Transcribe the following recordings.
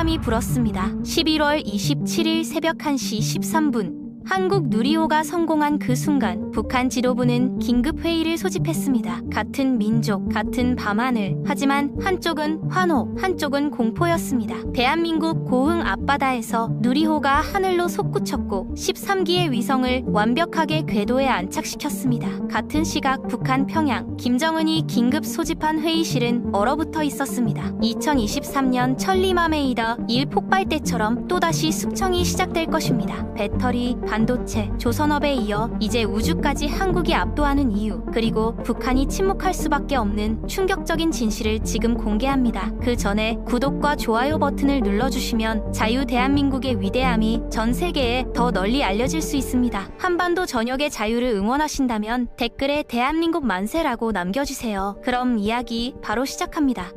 바람이 불었습니다. 11월 27일 새벽 1시 13분. 한국 누리호가 성공한 그 순간 북한 지도부는 긴급 회의를 소집했습니다. 같은 민족, 같은 밤하늘. 하지만 한쪽은 환호, 한쪽은 공포였습니다. 대한민국 고흥 앞바다에서 누리호가 하늘로 솟구쳤고 13기의 위성을 완벽하게 궤도에 안착시켰습니다. 같은 시각 북한 평양, 김정은이 긴급 소집한 회의실은 얼어붙어 있었습니다. 2023년 천리맘에 이어 일 폭발 때처럼 또다시 숙청이 시작될 것입니다. 배터리, 반도체, 조선업에 이어 이제 우주까지 한국이 압도하는 이유, 그리고 북한이 침묵할 수밖에 없는 충격적인 진실을 지금 공개합니다. 그 전에 구독과 좋아요 버튼을 눌러주시면 자유 대한민국의 위대함이 전 세계에 더 널리 알려질 수 있습니다. 한반도 전역의 자유를 응원하신다면 댓글에 대한민국 만세라고 남겨주세요. 그럼 이야기 바로 시작합니다.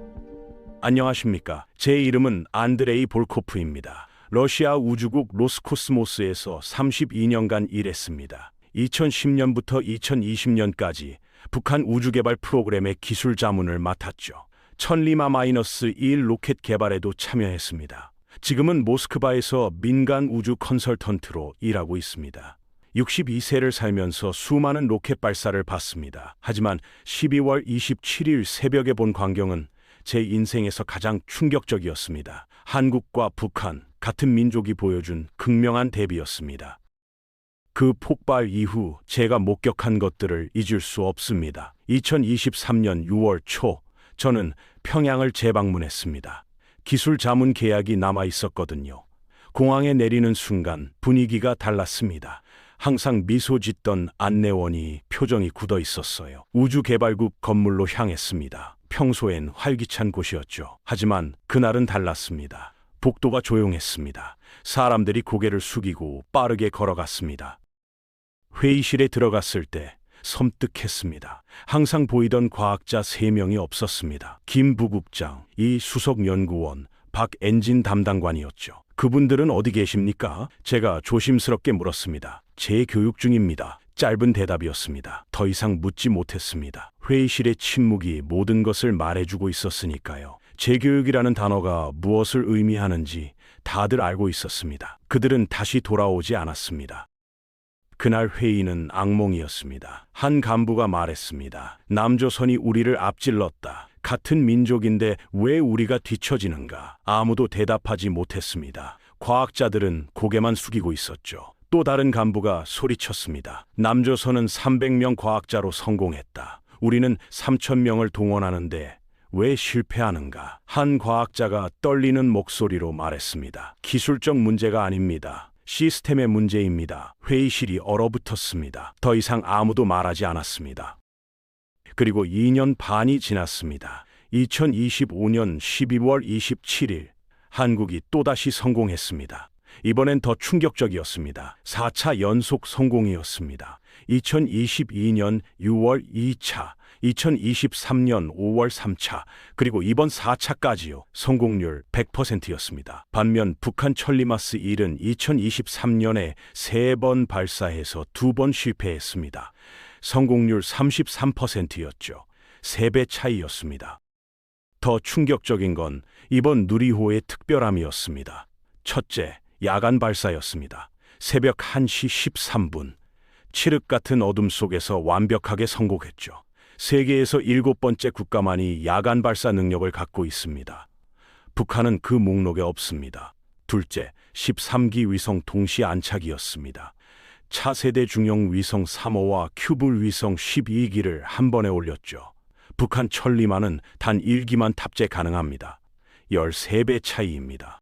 안녕하십니까. 제 이름은 안드레이 볼코프입니다. 러시아 우주국 로스코스모스에서 32년간 일했습니다. 2010년부터 2020년까지 북한 우주개발 프로그램의 기술 자문을 맡았죠. 천리마-1 로켓 개발에도 참여했습니다. 지금은 모스크바에서 민간 우주 컨설턴트로 일하고 있습니다. 62세를 살면서 수많은 로켓 발사를 봤습니다. 하지만 12월 27일 새벽에 본 광경은 제 인생에서 가장 충격적이었습니다. 한국과 북한, 같은 민족이 보여준 극명한 대비였습니다. 그 폭발 이후 제가 목격한 것들을 잊을 수 없습니다. 2023년 6월 초, 저는 평양을 재방문했습니다. 기술 자문 계약이 남아 있었거든요. 공항에 내리는 순간 분위기가 달랐습니다. 항상 미소 짓던 안내원이 표정이 굳어 있었어요. 우주개발국 건물로 향했습니다. 평소엔 활기찬 곳이었죠. 하지만 그날은 달랐습니다. 복도가 조용했습니다. 사람들이 고개를 숙이고 빠르게 걸어갔습니다. 회의실에 들어갔을 때 섬뜩했습니다. 항상 보이던 과학자 3명이 없었습니다. 김 부국장, 이 수석연구원, 박 엔진 담당관이었죠. 그분들은 어디 계십니까? 제가 조심스럽게 물었습니다. 재교육 중입니다. 짧은 대답이었습니다. 더 이상 묻지 못했습니다. 회의실의 침묵이 모든 것을 말해주고 있었으니까요. 재교육이라는 단어가 무엇을 의미하는지 다들 알고 있었습니다. 그들은 다시 돌아오지 않았습니다. 그날 회의는 악몽이었습니다. 한 간부가 말했습니다. 남조선이 우리를 앞질렀다. 같은 민족인데 왜 우리가 뒤처지는가? 아무도 대답하지 못했습니다. 과학자들은 고개만 숙이고 있었죠. 또 다른 간부가 소리쳤습니다. 남조선은 300명 과학자로 성공했다. 우리는 3,000명을 동원하는데 왜 실패하는가? 한 과학자가 떨리는 목소리로 말했습니다. 기술적 문제가 아닙니다. 시스템의 문제입니다. 회의실이 얼어붙었습니다. 더 이상 아무도 말하지 않았습니다. 그리고 2년 반이 지났습니다. 2025년 12월 27일, 한국이 또다시 성공했습니다. 이번엔 더 충격적이었습니다. 4차 연속 성공이었습니다. 2022년 6월 2차, 2023년 5월 3차, 그리고 이번 4차까지요. 성공률 100%였습니다. 반면 북한 천리마스 1은 2023년에 3번 발사해서 2번 실패했습니다. 성공률 33%였죠. 3배 차이였습니다. 더 충격적인 건 이번 누리호의 특별함이었습니다. 첫째, 야간 발사였습니다. 새벽 1시 13분, 칠흑 같은 어둠 속에서 완벽하게 성공했죠. 세계에서 7번째 국가만이 야간 발사 능력을 갖고 있습니다. 북한은 그 목록에 없습니다. 둘째, 13기 위성 동시 안착이었습니다. 차세대 중형 위성 3호와 큐블 위성 12기를 한 번에 올렸죠. 북한 천리마는 단 1기만 탑재 가능합니다. 13배 차이입니다.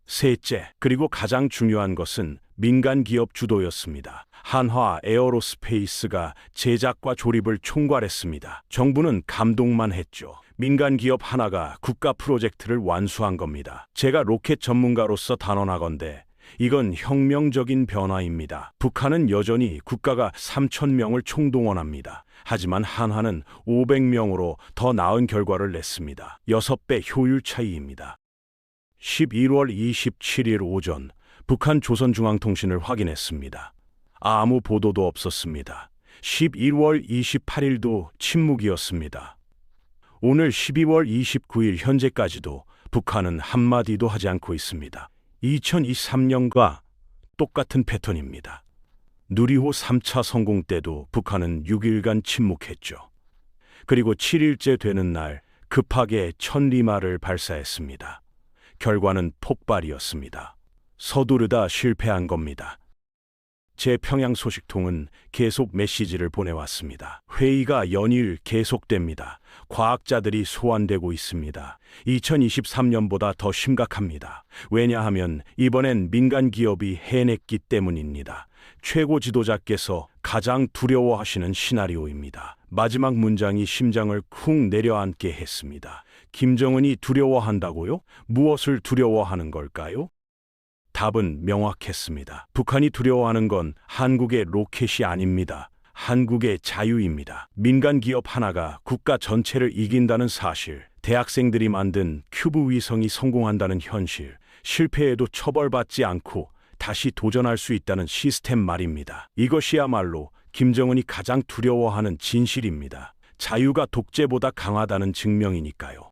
셋째, 그리고 가장 중요한 것은 민간 기업 주도였습니다. 한화 에어로스페이스가 제작과 조립을 총괄했습니다. 정부는 감독만 했죠. 민간 기업 하나가 국가 프로젝트를 완수한 겁니다. 제가 로켓 전문가로서 단언하건대 이건 혁명적인 변화입니다. 북한은 여전히 국가가 3,000명을 총동원합니다. 하지만 한화는 500명으로 더 나은 결과를 냈습니다. 6배 효율 차이입니다. 11월 27일 오전 북한 조선중앙통신을 확인했습니다. 아무 보도도 없었습니다. 11월 28일도 침묵이었습니다. 오늘 12월 29일 현재까지도 북한은 한마디도 하지 않고 있습니다. 2023년과 똑같은 패턴입니다. 누리호 3차 성공 때도 북한은 6일간 침묵했죠. 그리고 7일째 되는 날 급하게 천리마를 발사했습니다. 결과는 폭발이었습니다. 서두르다 실패한 겁니다. 제 평양 소식통은 계속 메시지를 보내왔습니다. 회의가 연일 계속됩니다. 과학자들이 소환되고 있습니다. 2023년보다 더 심각합니다. 왜냐하면 이번엔 민간 기업이 해냈기 때문입니다. 최고 지도자께서 가장 두려워하시는 시나리오입니다. 마지막 문장이 심장을 쿵 내려앉게 했습니다. 김정은이 두려워한다고요? 무엇을 두려워하는 걸까요? 답은 명확했습니다. 북한이 두려워하는 건 한국의 로켓이 아닙니다. 한국의 자유입니다. 민간 기업 하나가 국가 전체를 이긴다는 사실, 대학생들이 만든 큐브 위성이 성공한다는 현실, 실패해도 처벌받지 않고 다시 도전할 수 있다는 시스템 말입니다. 이것이야말로 김정은이 가장 두려워하는 진실입니다. 자유가 독재보다 강하다는 증명이니까요.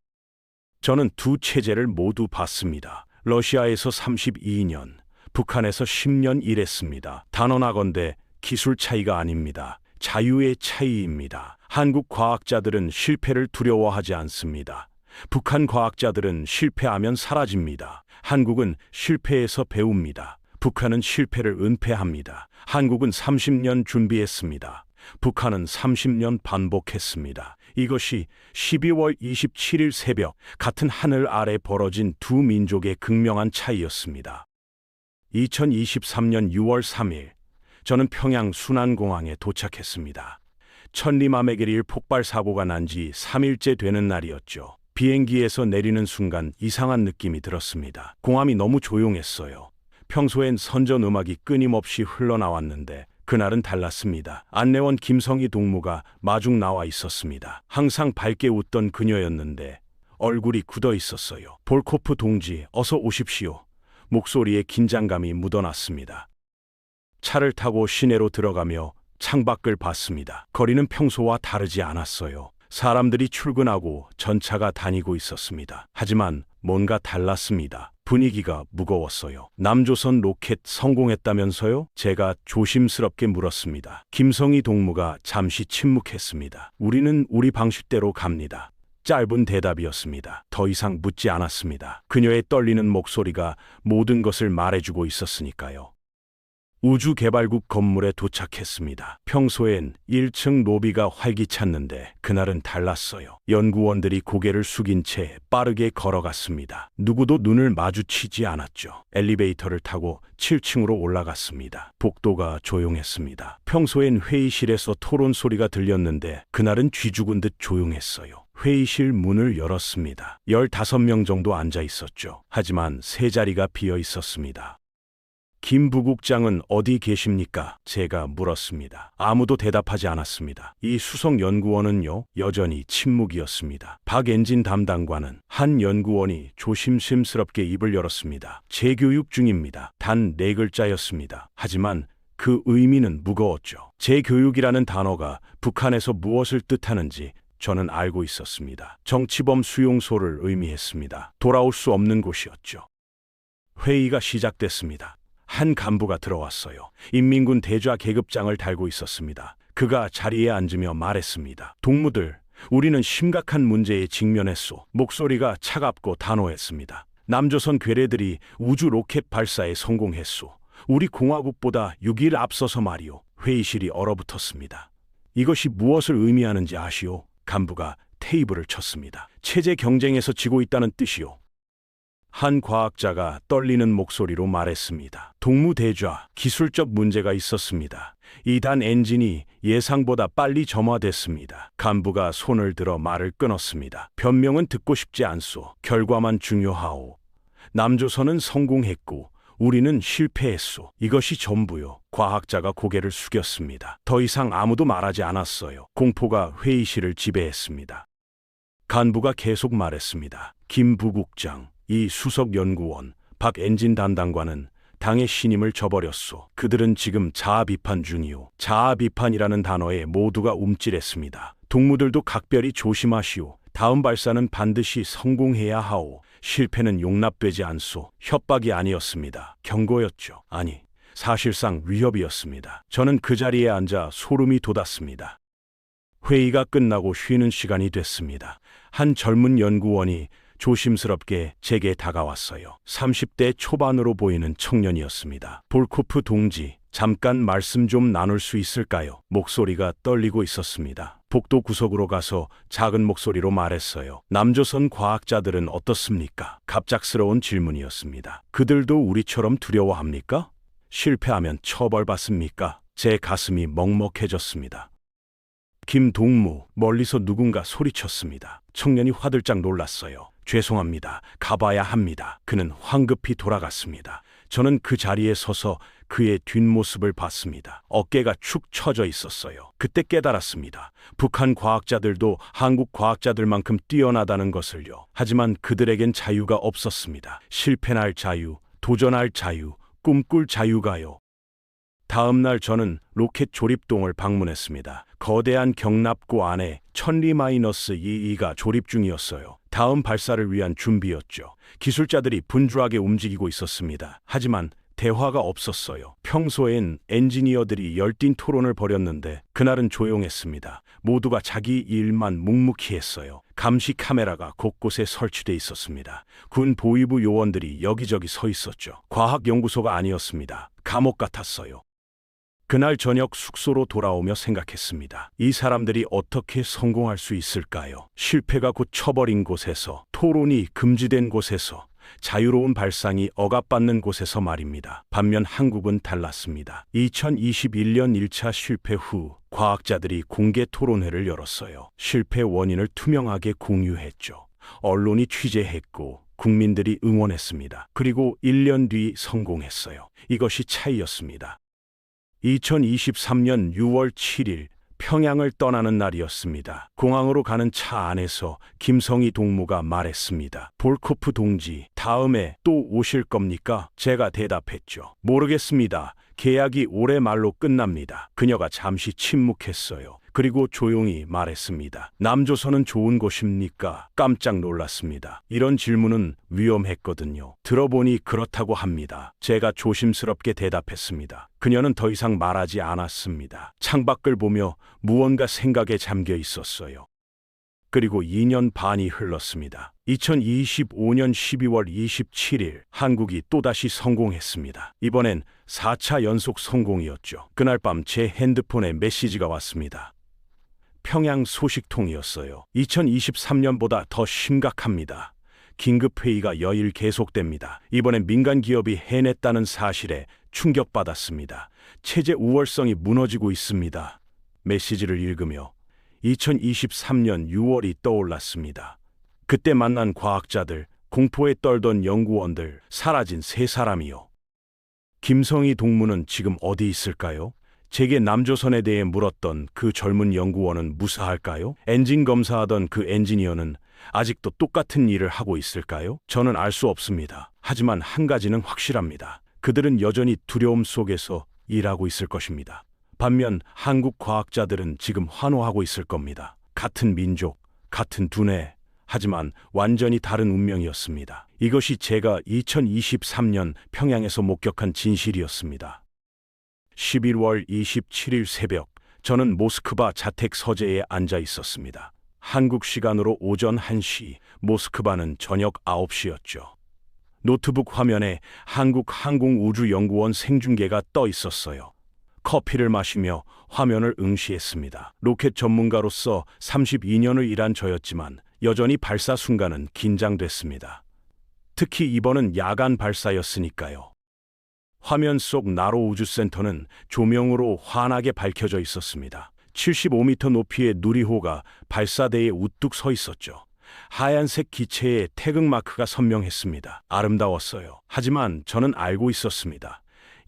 저는 두 체제를 모두 봤습니다. 러시아에서 32년, 북한에서 10년 일했습니다. 단언하건대 기술 차이가 아닙니다. 자유의 차이입니다. 한국 과학자들은 실패를 두려워하지 않습니다. 북한 과학자들은 실패하면 사라집니다. 한국은 실패에서 배웁니다. 북한은 실패를 은폐합니다. 한국은 30년 준비했습니다. 북한은 30년 반복했습니다. 이것이 12월 27일 새벽 같은 하늘 아래 벌어진 두 민족의 극명한 차이였습니다. 2023년 6월 3일, 저는 평양 순안공항에 도착했습니다. 천리마매길 폭발 사고가 난 지 3일째 되는 날이었죠. 비행기에서 내리는 순간 이상한 느낌이 들었습니다. 공항이 너무 조용했어요. 평소엔 선전 음악이 끊임없이 흘러나왔는데 그날은 달랐습니다. 안내원 김성희 동무가 마중 나와 있었습니다. 항상 밝게 웃던 그녀였는데 얼굴이 굳어 있었어요. 볼코프 동지, 어서 오십시오. 목소리에 긴장감이 묻어났습니다. 차를 타고 시내로 들어가며 창밖을 봤습니다. 거리는 평소와 다르지 않았어요. 사람들이 출근하고 전차가 다니고 있었습니다. 하지만 뭔가 달랐습니다. 분위기가 무거웠어요. 남조선 로켓 성공했다면서요? 제가 조심스럽게 물었습니다. 김성희 동무가 잠시 침묵했습니다. 우리는 우리 방식대로 갑니다. 짧은 대답이었습니다. 더 이상 묻지 않았습니다. 그녀의 떨리는 목소리가 모든 것을 말해주고 있었으니까요. 우주개발국 건물에 도착했습니다. 평소엔 1층 로비가 활기찼는데 그날은 달랐어요. 연구원들이 고개를 숙인 채 빠르게 걸어갔습니다. 누구도 눈을 마주치지 않았죠. 엘리베이터를 타고 7층으로 올라갔습니다. 복도가 조용했습니다. 평소엔 회의실에서 토론 소리가 들렸는데 그날은 쥐죽은 듯 조용했어요. 회의실 문을 열었습니다. 15명 정도 앉아 있었죠. 하지만 세 자리가 비어 있었습니다. 김 부국장은 어디 계십니까? 제가 물었습니다. 아무도 대답하지 않았습니다. 이 수석 연구원은요, 여전히 침묵이었습니다. 박 엔진 담당관은 한 연구원이 조심스럽게 입을 열었습니다. 재교육 중입니다. 단 4글자였습니다. 하지만 그 의미는 무거웠죠. 재교육이라는 단어가 북한에서 무엇을 뜻하는지 저는 알고 있었습니다. 정치범 수용소를 의미했습니다. 돌아올 수 없는 곳이었죠. 회의가 시작됐습니다. 한 간부가 들어왔어요. 인민군 대좌 계급장을 달고 있었습니다. 그가 자리에 앉으며 말했습니다. 동무들, 우리는 심각한 문제에 직면했소. 목소리가 차갑고 단호했습니다. 남조선 괴뢰들이 우주 로켓 발사에 성공했소. 우리 공화국보다 6일 앞서서 말이오. 회의실이 얼어붙었습니다. 이것이 무엇을 의미하는지 아시오? 간부가 테이블을 쳤습니다. 체제 경쟁에서 지고 있다는 뜻이오. 한 과학자가 떨리는 목소리로 말했습니다. 동무대좌, 기술적 문제가 있었습니다. 2단 엔진이 예상보다 빨리 점화됐습니다. 간부가 손을 들어 말을 끊었습니다. 변명은 듣고 싶지 않소. 결과만 중요하오. 남조선은 성공했고 우리는 실패했소. 이것이 전부요. 과학자가 고개를 숙였습니다. 더 이상 아무도 말하지 않았어요. 공포가 회의실을 지배했습니다. 간부가 계속 말했습니다. 김 부국장, 이 수석 연구원, 박 엔진 담당관은 당의 신임을 저버렸소. 그들은 지금 자아 비판 중이오. 자아 비판이라는 단어에 모두가 움찔했습니다. 동무들도 각별히 조심하시오. 다음 발사는 반드시 성공해야 하오. 실패는 용납되지 않소. 협박이 아니었습니다. 경고였죠. 아니, 사실상 위협이었습니다. 저는 그 자리에 앉아 소름이 돋았습니다. 회의가 끝나고 쉬는 시간이 됐습니다. 한 젊은 연구원이 조심스럽게 제게 다가왔어요. 30대 초반으로 보이는 청년이었습니다. 볼코프 동지, 잠깐 말씀 좀 나눌 수 있을까요? 목소리가 떨리고 있었습니다. 복도 구석으로 가서 작은 목소리로 말했어요. 남조선 과학자들은 어떻습니까? 갑작스러운 질문이었습니다. 그들도 우리처럼 두려워합니까? 실패하면 처벌받습니까? 제 가슴이 먹먹해졌습니다. 김동무, 멀리서 누군가 소리쳤습니다. 청년이 화들짝 놀랐어요. 죄송합니다. 가봐야 합니다. 그는 황급히 돌아갔습니다. 저는 그 자리에 서서 그의 뒷모습을 봤습니다. 어깨가 축 처져 있었어요. 그때 깨달았습니다. 북한 과학자들도 한국 과학자들만큼 뛰어나다는 것을요. 하지만 그들에겐 자유가 없었습니다. 실패할 자유, 도전할 자유, 꿈꿀 자유가요. 다음 날 저는 로켓 조립동을 방문했습니다. 거대한 경납고 안에 천리-22가 조립 중이었어요. 다음 발사를 위한 준비였죠. 기술자들이 분주하게 움직이고 있었습니다. 하지만 대화가 없었어요. 평소엔 엔지니어들이 열띤 토론을 벌였는데 그날은 조용했습니다. 모두가 자기 일만 묵묵히 했어요. 감시 카메라가 곳곳에 설치돼 있었습니다. 군 보위부 요원들이 여기저기 서 있었죠. 과학연구소가 아니었습니다. 감옥 같았어요. 그날 저녁 숙소로 돌아오며 생각했습니다. 이 사람들이 어떻게 성공할 수 있을까요? 실패가 곧 처벌인 곳에서, 토론이 금지된 곳에서, 자유로운 발상이 억압받는 곳에서 말입니다. 반면 한국은 달랐습니다. 2021년 1차 실패 후 과학자들이 공개 토론회를 열었어요. 실패 원인을 투명하게 공유했죠. 언론이 취재했고 국민들이 응원했습니다. 그리고 1년 뒤 성공했어요. 이것이 차이였습니다. 2023년 6월 7일 평양을 떠나는 날이었습니다. 공항으로 가는 차 안에서 김성희 동무가 말했습니다. 볼코프 동지, 다음에 또 오실 겁니까? 제가 대답했죠. 모르겠습니다. 계약이 올해 말로 끝납니다. 그녀가 잠시 침묵했어요. 그리고 조용히 말했습니다. 남조선은 좋은 곳입니까? 깜짝 놀랐습니다. 이런 질문은 위험했거든요. 들어보니 그렇다고 합니다. 제가 조심스럽게 대답했습니다. 그녀는 더 이상 말하지 않았습니다. 창밖을 보며 무언가 생각에 잠겨 있었어요. 그리고 2년 반이 흘렀습니다. 2025년 12월 27일 한국이 또다시 성공했습니다. 이번엔 4차 연속 성공이었죠. 그날 밤 제 핸드폰에 메시지가 왔습니다. 평양 소식통이었어요. 2023년보다 더 심각합니다. 긴급회의가 여일 계속됩니다. 이번엔 민간 기업이 해냈다는 사실에 충격받았습니다. 체제 우월성이 무너지고 있습니다. 메시지를 읽으며 2023년 6월이 떠올랐습니다. 그때 만난 과학자들, 공포에 떨던 연구원들, 사라진 세 사람이요. 김성희 동무는 지금 어디 있을까요? 제게 남조선에 대해 물었던 그 젊은 연구원은 무사할까요? 엔진 검사하던 그 엔지니어는 아직도 똑같은 일을 하고 있을까요? 저는 알 수 없습니다. 하지만 한 가지는 확실합니다. 그들은 여전히 두려움 속에서 일하고 있을 것입니다. 반면 한국 과학자들은 지금 환호하고 있을 겁니다. 같은 민족, 같은 두뇌, 하지만 완전히 다른 운명이었습니다. 이것이 제가 2023년 평양에서 목격한 진실이었습니다. 11월 27일 새벽, 저는 모스크바 자택 서재에 앉아 있었습니다. 한국 시간으로 오전 1시, 모스크바는 저녁 9시였죠. 노트북 화면에 한국항공우주연구원 생중계가 떠 있었어요. 커피를 마시며 화면을 응시했습니다. 로켓 전문가로서 32년을 일한 저였지만 여전히 발사 순간은 긴장됐습니다. 특히 이번은 야간 발사였으니까요. 화면 속 나로 우주센터는 조명으로 환하게 밝혀져 있었습니다. 75m 높이의 누리호가 발사대에 우뚝 서 있었죠. 하얀색 기체에 태극마크가 선명했습니다. 아름다웠어요. 하지만 저는 알고 있었습니다.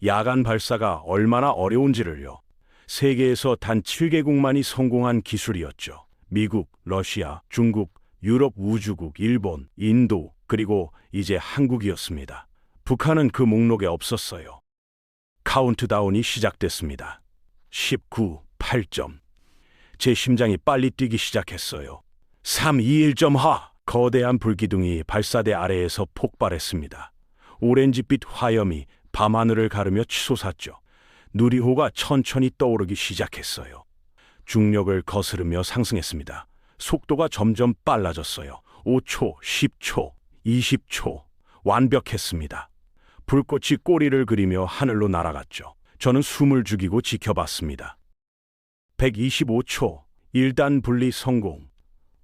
야간 발사가 얼마나 어려운지를요. 세계에서 단 7개국만이 성공한 기술이었죠. 미국, 러시아, 중국, 유럽 우주국, 일본, 인도, 그리고 이제 한국이었습니다. 북한은 그 목록에 없었어요. 카운트다운이 시작됐습니다. 19, 8점. 제 심장이 빨리 뛰기 시작했어요. 3, 2, 1점 하! 거대한 불기둥이 발사대 아래에서 폭발했습니다. 오렌지빛 화염이 밤하늘을 가르며 치솟았죠. 누리호가 천천히 떠오르기 시작했어요. 중력을 거스르며 상승했습니다. 속도가 점점 빨라졌어요. 5초, 10초, 20초. 완벽했습니다. 불꽃이 꼬리를 그리며 하늘로 날아갔죠. 저는 숨을 죽이고 지켜봤습니다. 125초, 1단 분리 성공.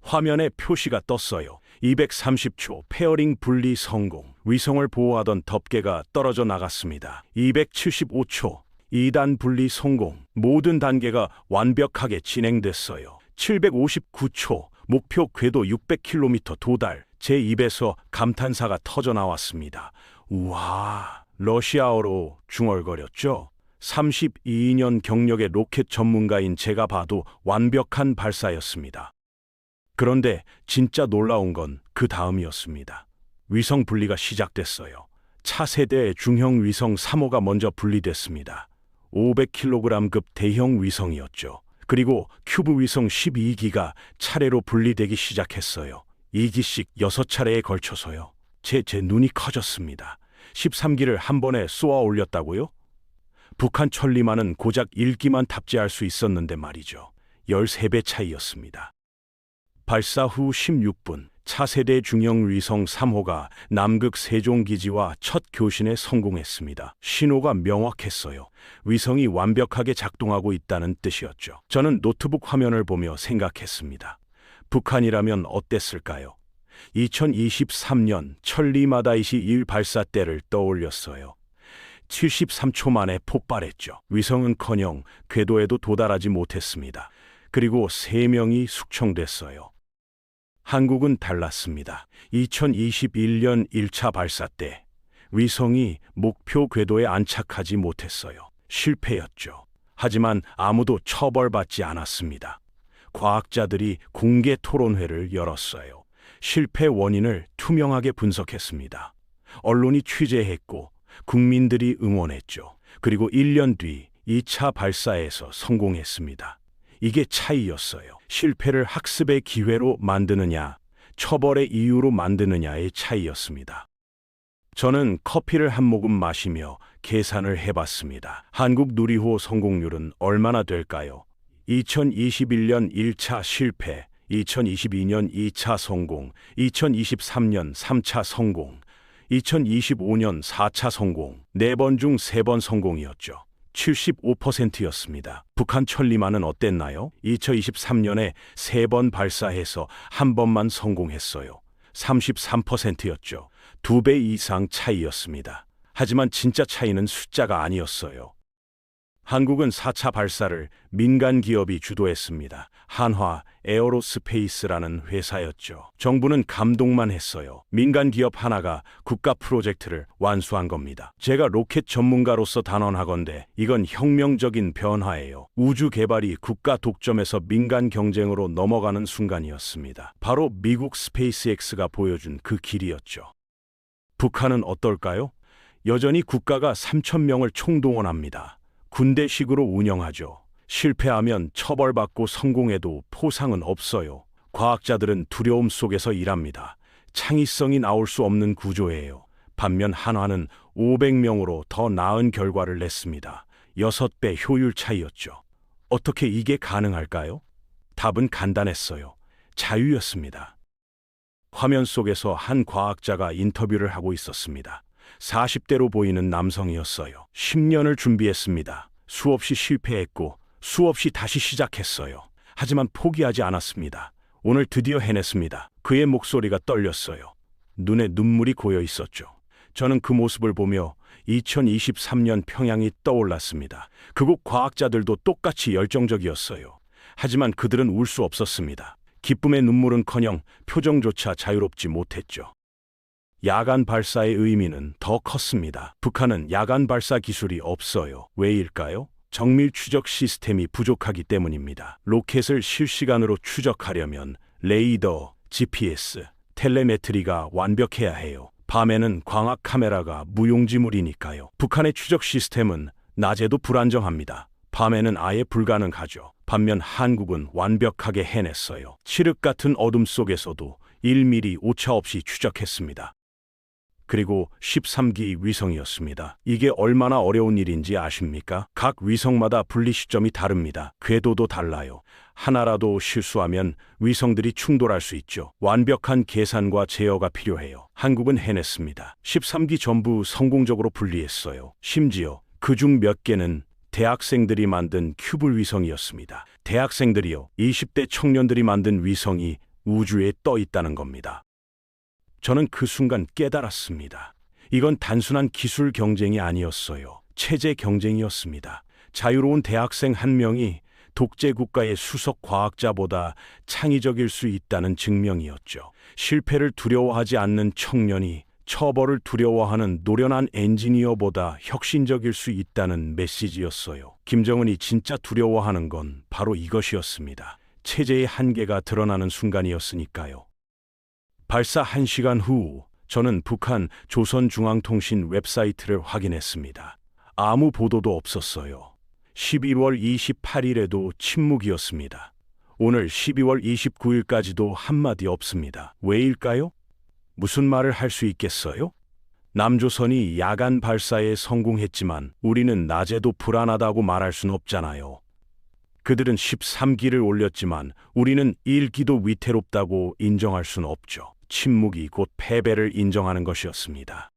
화면에 표시가 떴어요. 230초, 페어링 분리 성공. 위성을 보호하던 덮개가 떨어져 나갔습니다. 275초, 2단 분리 성공. 모든 단계가 완벽하게 진행됐어요. 759초, 목표 궤도 600km 도달. 제 입에서 감탄사가 터져 나왔습니다. 우와, 러시아어로 중얼거렸죠. 32년 경력의 로켓 전문가인 제가 봐도 완벽한 발사였습니다. 그런데 진짜 놀라운 건 그 다음이었습니다. 위성 분리가 시작됐어요. 차세대 중형 위성 3호가 먼저 분리됐습니다. 500kg급 대형 위성이었죠. 그리고 큐브 위성 12기가 차례로 분리되기 시작했어요. 2기씩 6차례에 걸쳐서요. 제 눈이 커졌습니다. 13기를 한 번에 쏘아 올렸다고요? 북한 천리만은 고작 1기만 탑재할 수 있었는데 말이죠. 13배 차이였습니다. 발사 후 16분, 차세대 중형 위성 3호가 남극 세종기지와 첫 교신에 성공했습니다. 신호가 명확했어요. 위성이 완벽하게 작동하고 있다는 뜻이었죠. 저는 노트북 화면을 보며 생각했습니다. 북한이라면 어땠을까요? 2023년 천리마다이시 1 발사 때를 떠올렸어요. 73초 만에 폭발했죠. 위성은커녕 궤도에도 도달하지 못했습니다. 그리고 3명이 숙청됐어요. 한국은 달랐습니다. 2021년 1차 발사 때 위성이 목표 궤도에 안착하지 못했어요. 실패였죠. 하지만 아무도 처벌받지 않았습니다. 과학자들이 공개 토론회를 열었어요. 실패 원인을 투명하게 분석했습니다. 언론이 취재했고 국민들이 응원했죠. 그리고 1년 뒤 2차 발사에서 성공했습니다. 이게 차이였어요. 실패를 학습의 기회로 만드느냐, 처벌의 이유로 만드느냐의 차이였습니다. 저는 커피를 한 모금 마시며 계산을 해봤습니다. 한국 누리호 성공률은 얼마나 될까요? 2021년 1차 실패, 2022년 2차 성공, 2023년 3차 성공, 2025년 4차 성공, 4번 중 3번 성공이었죠. 75%였습니다. 북한 천리만은 어땠나요? 2023년에 3번 발사해서 한 번만 성공했어요. 33%였죠. 2배 이상 차이였습니다. 하지만 진짜 차이는 숫자가 아니었어요. 한국은 4차 발사를 민간 기업이 주도했습니다. 한화 에어로스페이스라는 회사였죠. 정부는 감독만 했어요. 민간 기업 하나가 국가 프로젝트를 완수한 겁니다. 제가 로켓 전문가로서 단언하건대 이건 혁명적인 변화예요. 우주 개발이 국가 독점에서 민간 경쟁으로 넘어가는 순간이었습니다. 바로 미국 스페이스X가 보여준 그 길이었죠. 북한은 어떨까요? 여전히 국가가 3,000명을 총동원합니다. 군대식으로 운영하죠. 실패하면 처벌받고 성공해도 포상은 없어요. 과학자들은 두려움 속에서 일합니다. 창의성이 나올 수 없는 구조예요. 반면 한화는 500명으로 더 나은 결과를 냈습니다. 6배 효율 차이였죠. 어떻게 이게 가능할까요? 답은 간단했어요. 자유였습니다. 화면 속에서 한 과학자가 인터뷰를 하고 있었습니다. 40대로 보이는 남성이었어요. 10년을 준비했습니다. 수없이 실패했고 수없이 다시 시작했어요. 하지만 포기하지 않았습니다. 오늘 드디어 해냈습니다. 그의 목소리가 떨렸어요. 눈에 눈물이 고여 있었죠. 저는 그 모습을 보며 2023년 평양이 떠올랐습니다. 그곳 과학자들도 똑같이 열정적이었어요. 하지만 그들은 울 수 없었습니다. 기쁨의 눈물은커녕 표정조차 자유롭지 못했죠. 야간 발사의 의미는 더 컸습니다. 북한은 야간 발사 기술이 없어요. 왜일까요? 정밀 추적 시스템이 부족하기 때문입니다. 로켓을 실시간으로 추적하려면 레이더, GPS, 텔레메트리가 완벽해야 해요. 밤에는 광학 카메라가 무용지물이니까요. 북한의 추적 시스템은 낮에도 불안정합니다. 밤에는 아예 불가능하죠. 반면 한국은 완벽하게 해냈어요. 칠흑 같은 어둠 속에서도 1mm 오차 없이 추적했습니다. 그리고 13기 위성이었습니다. 이게 얼마나 어려운 일인지 아십니까? 각 위성마다 분리 시점이 다릅니다. 궤도도 달라요. 하나라도 실수하면 위성들이 충돌할 수 있죠. 완벽한 계산과 제어가 필요해요. 한국은 해냈습니다. 13기 전부 성공적으로 분리했어요. 심지어 그중 몇 개는 대학생들이 만든 큐블 위성이었습니다. 대학생들이요. 20대 청년들이 만든 위성이 우주에 떠 있다는 겁니다. 저는 그 순간 깨달았습니다. 이건 단순한 기술 경쟁이 아니었어요. 체제 경쟁이었습니다. 자유로운 대학생 한 명이 독재 국가의 수석 과학자보다 창의적일 수 있다는 증명이었죠. 실패를 두려워하지 않는 청년이 처벌을 두려워하는 노련한 엔지니어보다 혁신적일 수 있다는 메시지였어요. 김정은이 진짜 두려워하는 건 바로 이것이었습니다. 체제의 한계가 드러나는 순간이었으니까요. 발사 1시간 후 저는 북한 조선중앙통신 웹사이트를 확인했습니다. 아무 보도도 없었어요. 12월 28일에도 침묵이었습니다. 오늘 12월 29일까지도 한마디 없습니다. 왜일까요? 무슨 말을 할 수 있겠어요? 남조선이 야간 발사에 성공했지만 우리는 낮에도 불안하다고 말할 순 없잖아요. 그들은 13기를 올렸지만 우리는 1기도 위태롭다고 인정할 순 없죠. 침묵이 곧 패배를 인정하는 것이었습니다.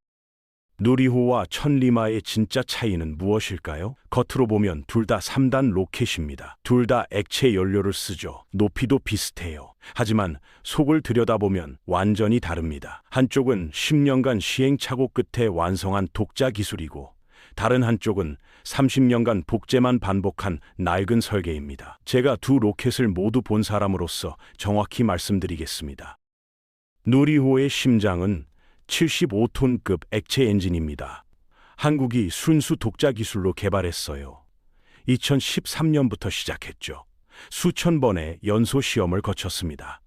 누리호와 천리마의 진짜 차이는 무엇일까요? 겉으로 보면 둘 다 3단 로켓입니다. 둘 다 액체 연료를 쓰죠. 높이도 비슷해요. 하지만 속을 들여다보면 완전히 다릅니다. 한쪽은 10년간 시행착오 끝에 완성한 독자 기술이고 다른 한쪽은 30년간 복제만 반복한 낡은 설계입니다. 제가 두 로켓을 모두 본 사람으로서 정확히 말씀드리겠습니다. 누리호의 심장은 75톤급 액체 엔진입니다. 한국이 순수 독자 기술로 개발했어요. 2013년부터 시작했죠. 수천 번의 연소 시험을 거쳤습니다.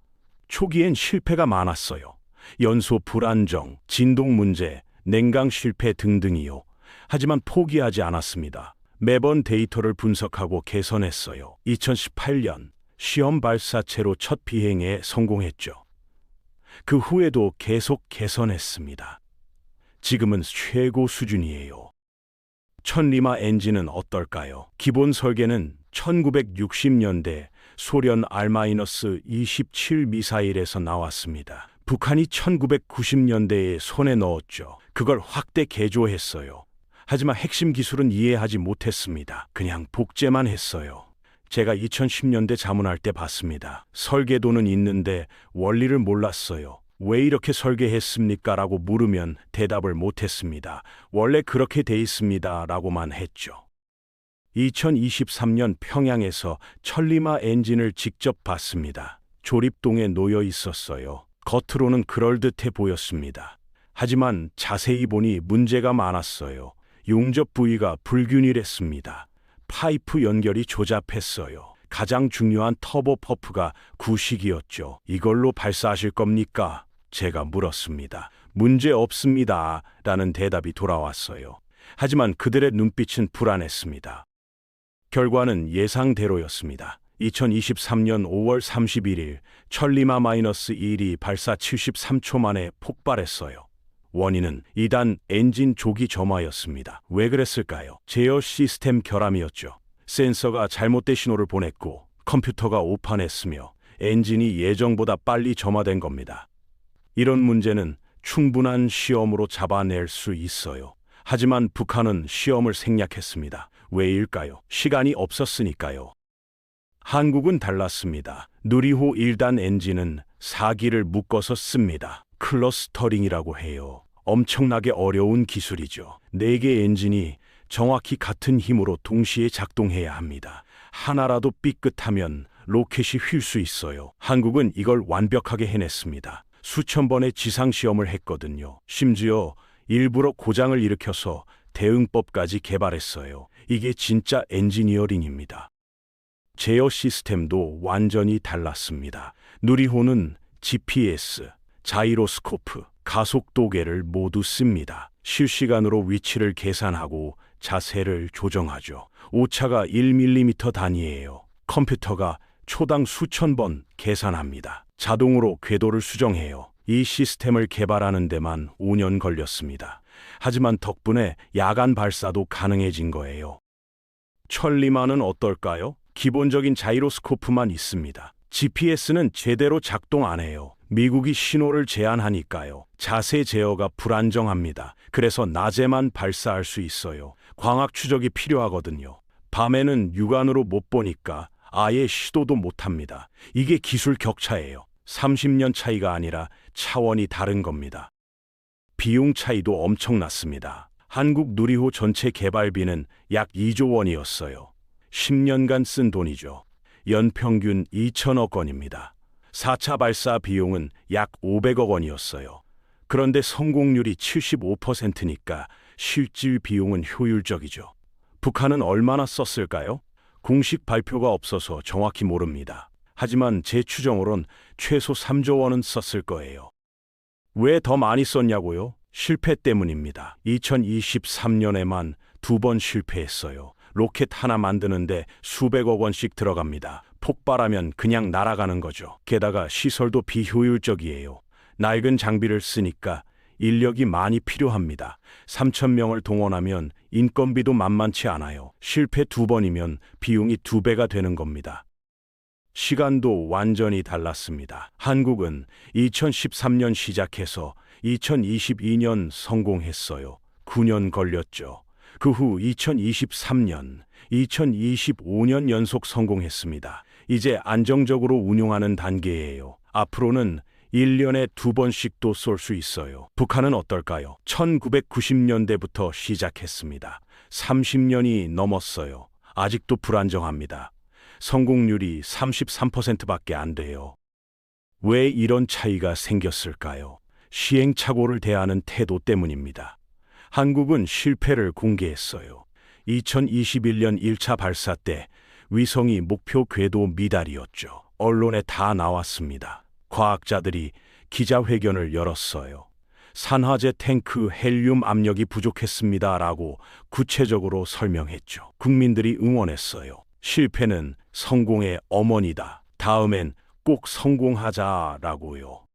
초기엔 실패가 많았어요. 연소 불안정, 진동 문제, 냉각 실패 등등이요. 하지만 포기하지 않았습니다. 매번 데이터를 분석하고 개선했어요. 2018년 시험 발사체로 첫 비행에 성공했죠. 그 후에도 계속 개선했습니다. 지금은 최고 수준이에요. 천리마 엔진은 어떨까요? 기본 설계는 1960년대 소련 R-27 미사일에서 나왔습니다. 북한이 1990년대에 손에 넣었죠. 그걸 확대 개조했어요. 하지만 핵심 기술은 이해하지 못했습니다. 그냥 복제만 했어요. 제가 2010년대 자문할 때 봤습니다. 설계도는 있는데 원리를 몰랐어요. 왜 이렇게 설계했습니까? 라고 물으면 대답을 못했습니다. 원래 그렇게 돼 있습니다. 라고만 했죠. 2023년 평양에서 천리마 엔진을 직접 봤습니다. 조립동에 놓여 있었어요. 겉으로는 그럴듯해 보였습니다. 하지만 자세히 보니 문제가 많았어요. 용접 부위가 불균일했습니다. 파이프 연결이 조잡했어요. 가장 중요한 터보 퍼프가 구식이었죠. 이걸로 발사하실 겁니까? 제가 물었습니다. 문제 없습니다. 라는 대답이 돌아왔어요. 하지만 그들의 눈빛은 불안했습니다. 결과는 예상대로였습니다. 2023년 5월 31일 천리마-1이 발사 73초 만에 폭발했어요. 원인은 2단 엔진 조기 점화였습니다. 왜 그랬을까요? 제어 시스템 결함이었죠. 센서가 잘못된 신호를 보냈고 컴퓨터가 오판했으며 엔진이 예정보다 빨리 점화된 겁니다. 이런 문제는 충분한 시험으로 잡아낼 수 있어요. 하지만 북한은 시험을 생략했습니다. 왜일까요? 시간이 없었으니까요. 한국은 달랐습니다. 누리호 1단 엔진은 4기를 묶어서 씁니다. 클러스터링이라고 해요. 엄청나게 어려운 기술이죠. 4개 엔진이 정확히 같은 힘으로 동시에 작동해야 합니다. 하나라도 삐끗하면 로켓이 휠 수 있어요. 한국은 이걸 완벽하게 해냈습니다. 수천 번의 지상시험을 했거든요. 심지어 일부러 고장을 일으켜서 대응법까지 개발했어요. 이게 진짜 엔지니어링입니다. 제어 시스템도 완전히 달랐습니다. 누리호는 GPS, 자이로스코프, 가속도계를 모두 씁니다. 실시간으로 위치를 계산하고 자세를 조정하죠. 오차가 1mm 단위예요. 컴퓨터가 초당 수천 번 계산합니다. 자동으로 궤도를 수정해요. 이 시스템을 개발하는 데만 5년 걸렸습니다. 하지만 덕분에 야간 발사도 가능해진 거예요. 천리만은 어떨까요? 기본적인 자이로스코프만 있습니다. GPS는 제대로 작동 안 해요. 미국이 신호를 제한하니까요. 자세 제어가 불안정합니다. 그래서 낮에만 발사할 수 있어요. 광학 추적이 필요하거든요. 밤에는 육안으로 못 보니까 아예 시도도 못 합니다. 이게 기술 격차예요. 30년 차이가 아니라 차원이 다른 겁니다. 비용 차이도 엄청났습니다. 한국 누리호 전체 개발비는 약 2조 원이었어요. 10년간 쓴 돈이죠. 연평균 2천억 원입니다. 4차 발사 비용은 약 500억 원이었어요. 그런데 성공률이 75%니까 실질 비용은 효율적이죠. 북한은 얼마나 썼을까요? 공식 발표가 없어서 정확히 모릅니다. 하지만 제 추정으론 최소 3조 원은 썼을 거예요. 왜 더 많이 썼냐고요? 실패 때문입니다. 2023년에만 2번 실패했어요. 로켓 하나 만드는데 수백억 원씩 들어갑니다. 폭발하면 그냥 날아가는 거죠. 게다가 시설도 비효율적이에요. 낡은 장비를 쓰니까 인력이 많이 필요합니다. 3,000명을 동원하면 인건비도 만만치 않아요. 실패 2번이면 비용이 2배가 되는 겁니다. 시간도 완전히 달랐습니다. 한국은 2013년 시작해서 2022년 성공했어요. 9년 걸렸죠. 그 후 2023년, 2025년 연속 성공했습니다. 이제 안정적으로 운용하는 단계예요. 앞으로는 1년에 2번씩도 쏠 수 있어요. 북한은 어떨까요? 1990년대부터 시작했습니다. 30년이 넘었어요. 아직도 불안정합니다. 성공률이 33%밖에 안 돼요. 왜 이런 차이가 생겼을까요? 시행착오를 대하는 태도 때문입니다. 한국은 실패를 공개했어요. 2021년 1차 발사 때 위성이 목표 궤도 미달이었죠. 언론에 다 나왔습니다. 과학자들이 기자회견을 열었어요. 산화제 탱크 헬륨 압력이 부족했습니다라고 구체적으로 설명했죠. 국민들이 응원했어요. 실패는 성공의 어머니다. 다음엔 꼭 성공하자라고요.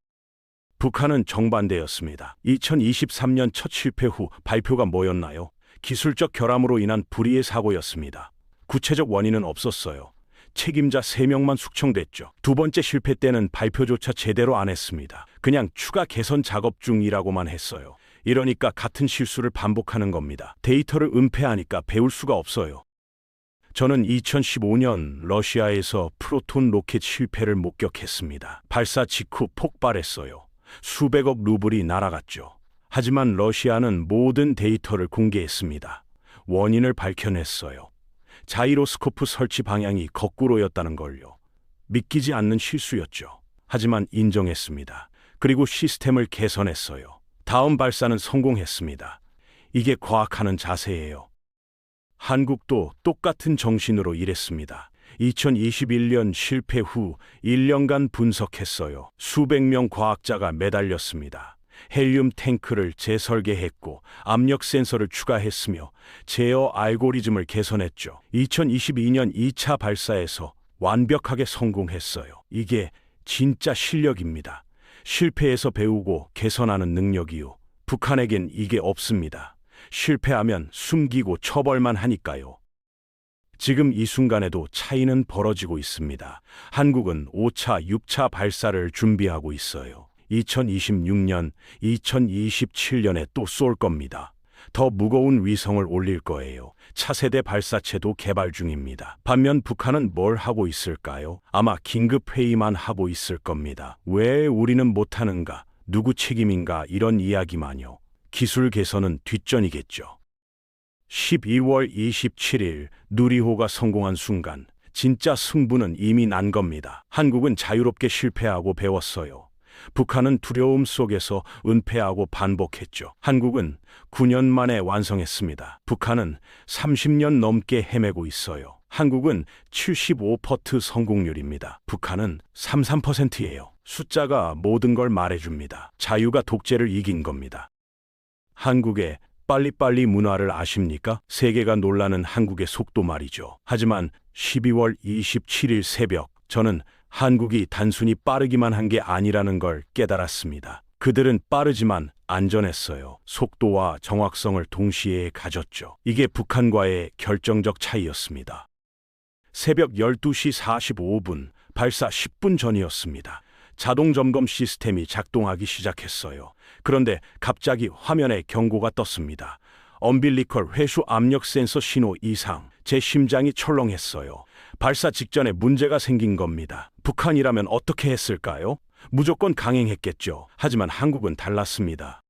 북한은 정반대였습니다. 2023년 첫 실패 후 발표가 뭐였나요? 기술적 결함으로 인한 불의의 사고였습니다. 구체적 원인은 없었어요. 책임자 3명만 숙청됐죠. 두 번째 실패 때는 발표조차 제대로 안 했습니다. 그냥 추가 개선 작업 중이라고만 했어요. 이러니까 같은 실수를 반복하는 겁니다. 데이터를 은폐하니까 배울 수가 없어요. 저는 2015년 러시아에서 프로톤 로켓 실패를 목격했습니다. 발사 직후 폭발했어요. 수백억 루블이 날아갔죠. 하지만 러시아는 모든 데이터를 공개했습니다. 원인을 밝혀냈어요. 자이로스코프 설치 방향이 거꾸로였다는 걸요. 믿기지 않는 실수였죠. 하지만 인정했습니다. 그리고 시스템을 개선했어요. 다음 발사는 성공했습니다. 이게 과학하는 자세예요. 한국도 똑같은 정신으로 일했습니다. 2021년 실패 후 1년간 분석했어요. 수백 명 과학자가 매달렸습니다. 헬륨 탱크를 재설계했고 압력 센서를 추가했으며 제어 알고리즘을 개선했죠. 2022년 2차 발사에서 완벽하게 성공했어요. 이게 진짜 실력입니다. 실패에서 배우고 개선하는 능력이요. 북한에겐 이게 없습니다. 실패하면 숨기고 처벌만 하니까요. 지금 이 순간에도 차이는 벌어지고 있습니다. 한국은 5차, 6차 발사를 준비하고 있어요. 2026년, 2027년에 또 쏠 겁니다. 더 무거운 위성을 올릴 거예요. 차세대 발사체도 개발 중입니다. 반면 북한은 뭘 하고 있을까요? 아마 긴급회의만 하고 있을 겁니다. 왜 우리는 못하는가? 누구 책임인가? 이런 이야기만요. 기술 개선은 뒷전이겠죠. 12월 27일 누리호가 성공한 순간 진짜 승부는 이미 난 겁니다. 한국은 자유롭게 실패하고 배웠어요. 북한은 두려움 속에서 은폐하고 반복했죠. 한국은 9년 만에 완성했습니다. 북한은 30년 넘게 헤매고 있어요. 한국은 75% 성공률입니다. 북한은 33%예요. 숫자가 모든 걸 말해줍니다. 자유가 독재를 이긴 겁니다. 한국의 빨리빨리 문화를 아십니까? 세계가 놀라는 한국의 속도 말이죠. 하지만 12월 27일 새벽 저는 한국이 단순히 빠르기만 한 게 아니라는 걸 깨달았습니다. 그들은 빠르지만 안전했어요. 속도와 정확성을 동시에 가졌죠. 이게 북한과의 결정적 차이였습니다. 새벽 12시 45분, 발사 10분 전이었습니다. 자동 점검 시스템이 작동하기 시작했어요. 그런데 갑자기 화면에 경고가 떴습니다. 엄빌리컬 회수 압력 센서 신호 이상. 제 심장이 철렁했어요. 발사 직전에 문제가 생긴 겁니다. 북한이라면 어떻게 했을까요? 무조건 강행했겠죠. 하지만 한국은 달랐습니다.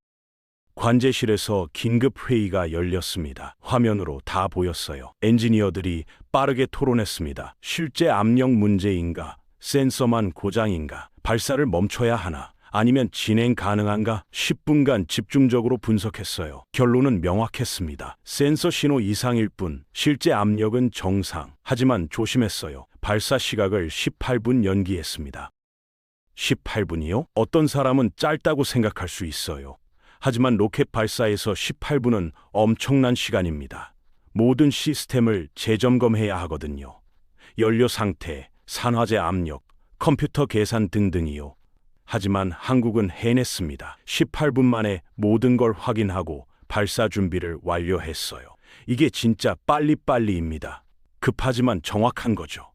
관제실에서 긴급 회의가 열렸습니다. 화면으로 다 보였어요. 엔지니어들이 빠르게 토론했습니다. 실제 압력 문제인가? 센서만 고장인가? 발사를 멈춰야 하나? 아니면 진행 가능한가? 10분간 집중적으로 분석했어요. 결론은 명확했습니다. 센서 신호 이상일 뿐, 실제 압력은 정상. 하지만 조심했어요. 발사 시각을 18분 연기했습니다. 18분이요? 어떤 사람은 짧다고 생각할 수 있어요. 하지만 로켓 발사에서 18분은 엄청난 시간입니다. 모든 시스템을 재점검해야 하거든요. 연료 상태, 산화제 압력, 컴퓨터 계산 등등이요. 하지만 한국은 해냈습니다. 18분 만에 모든 걸 확인하고 발사 준비를 완료했어요. 이게 진짜 빨리빨리입니다. 급하지만 정확한 거죠.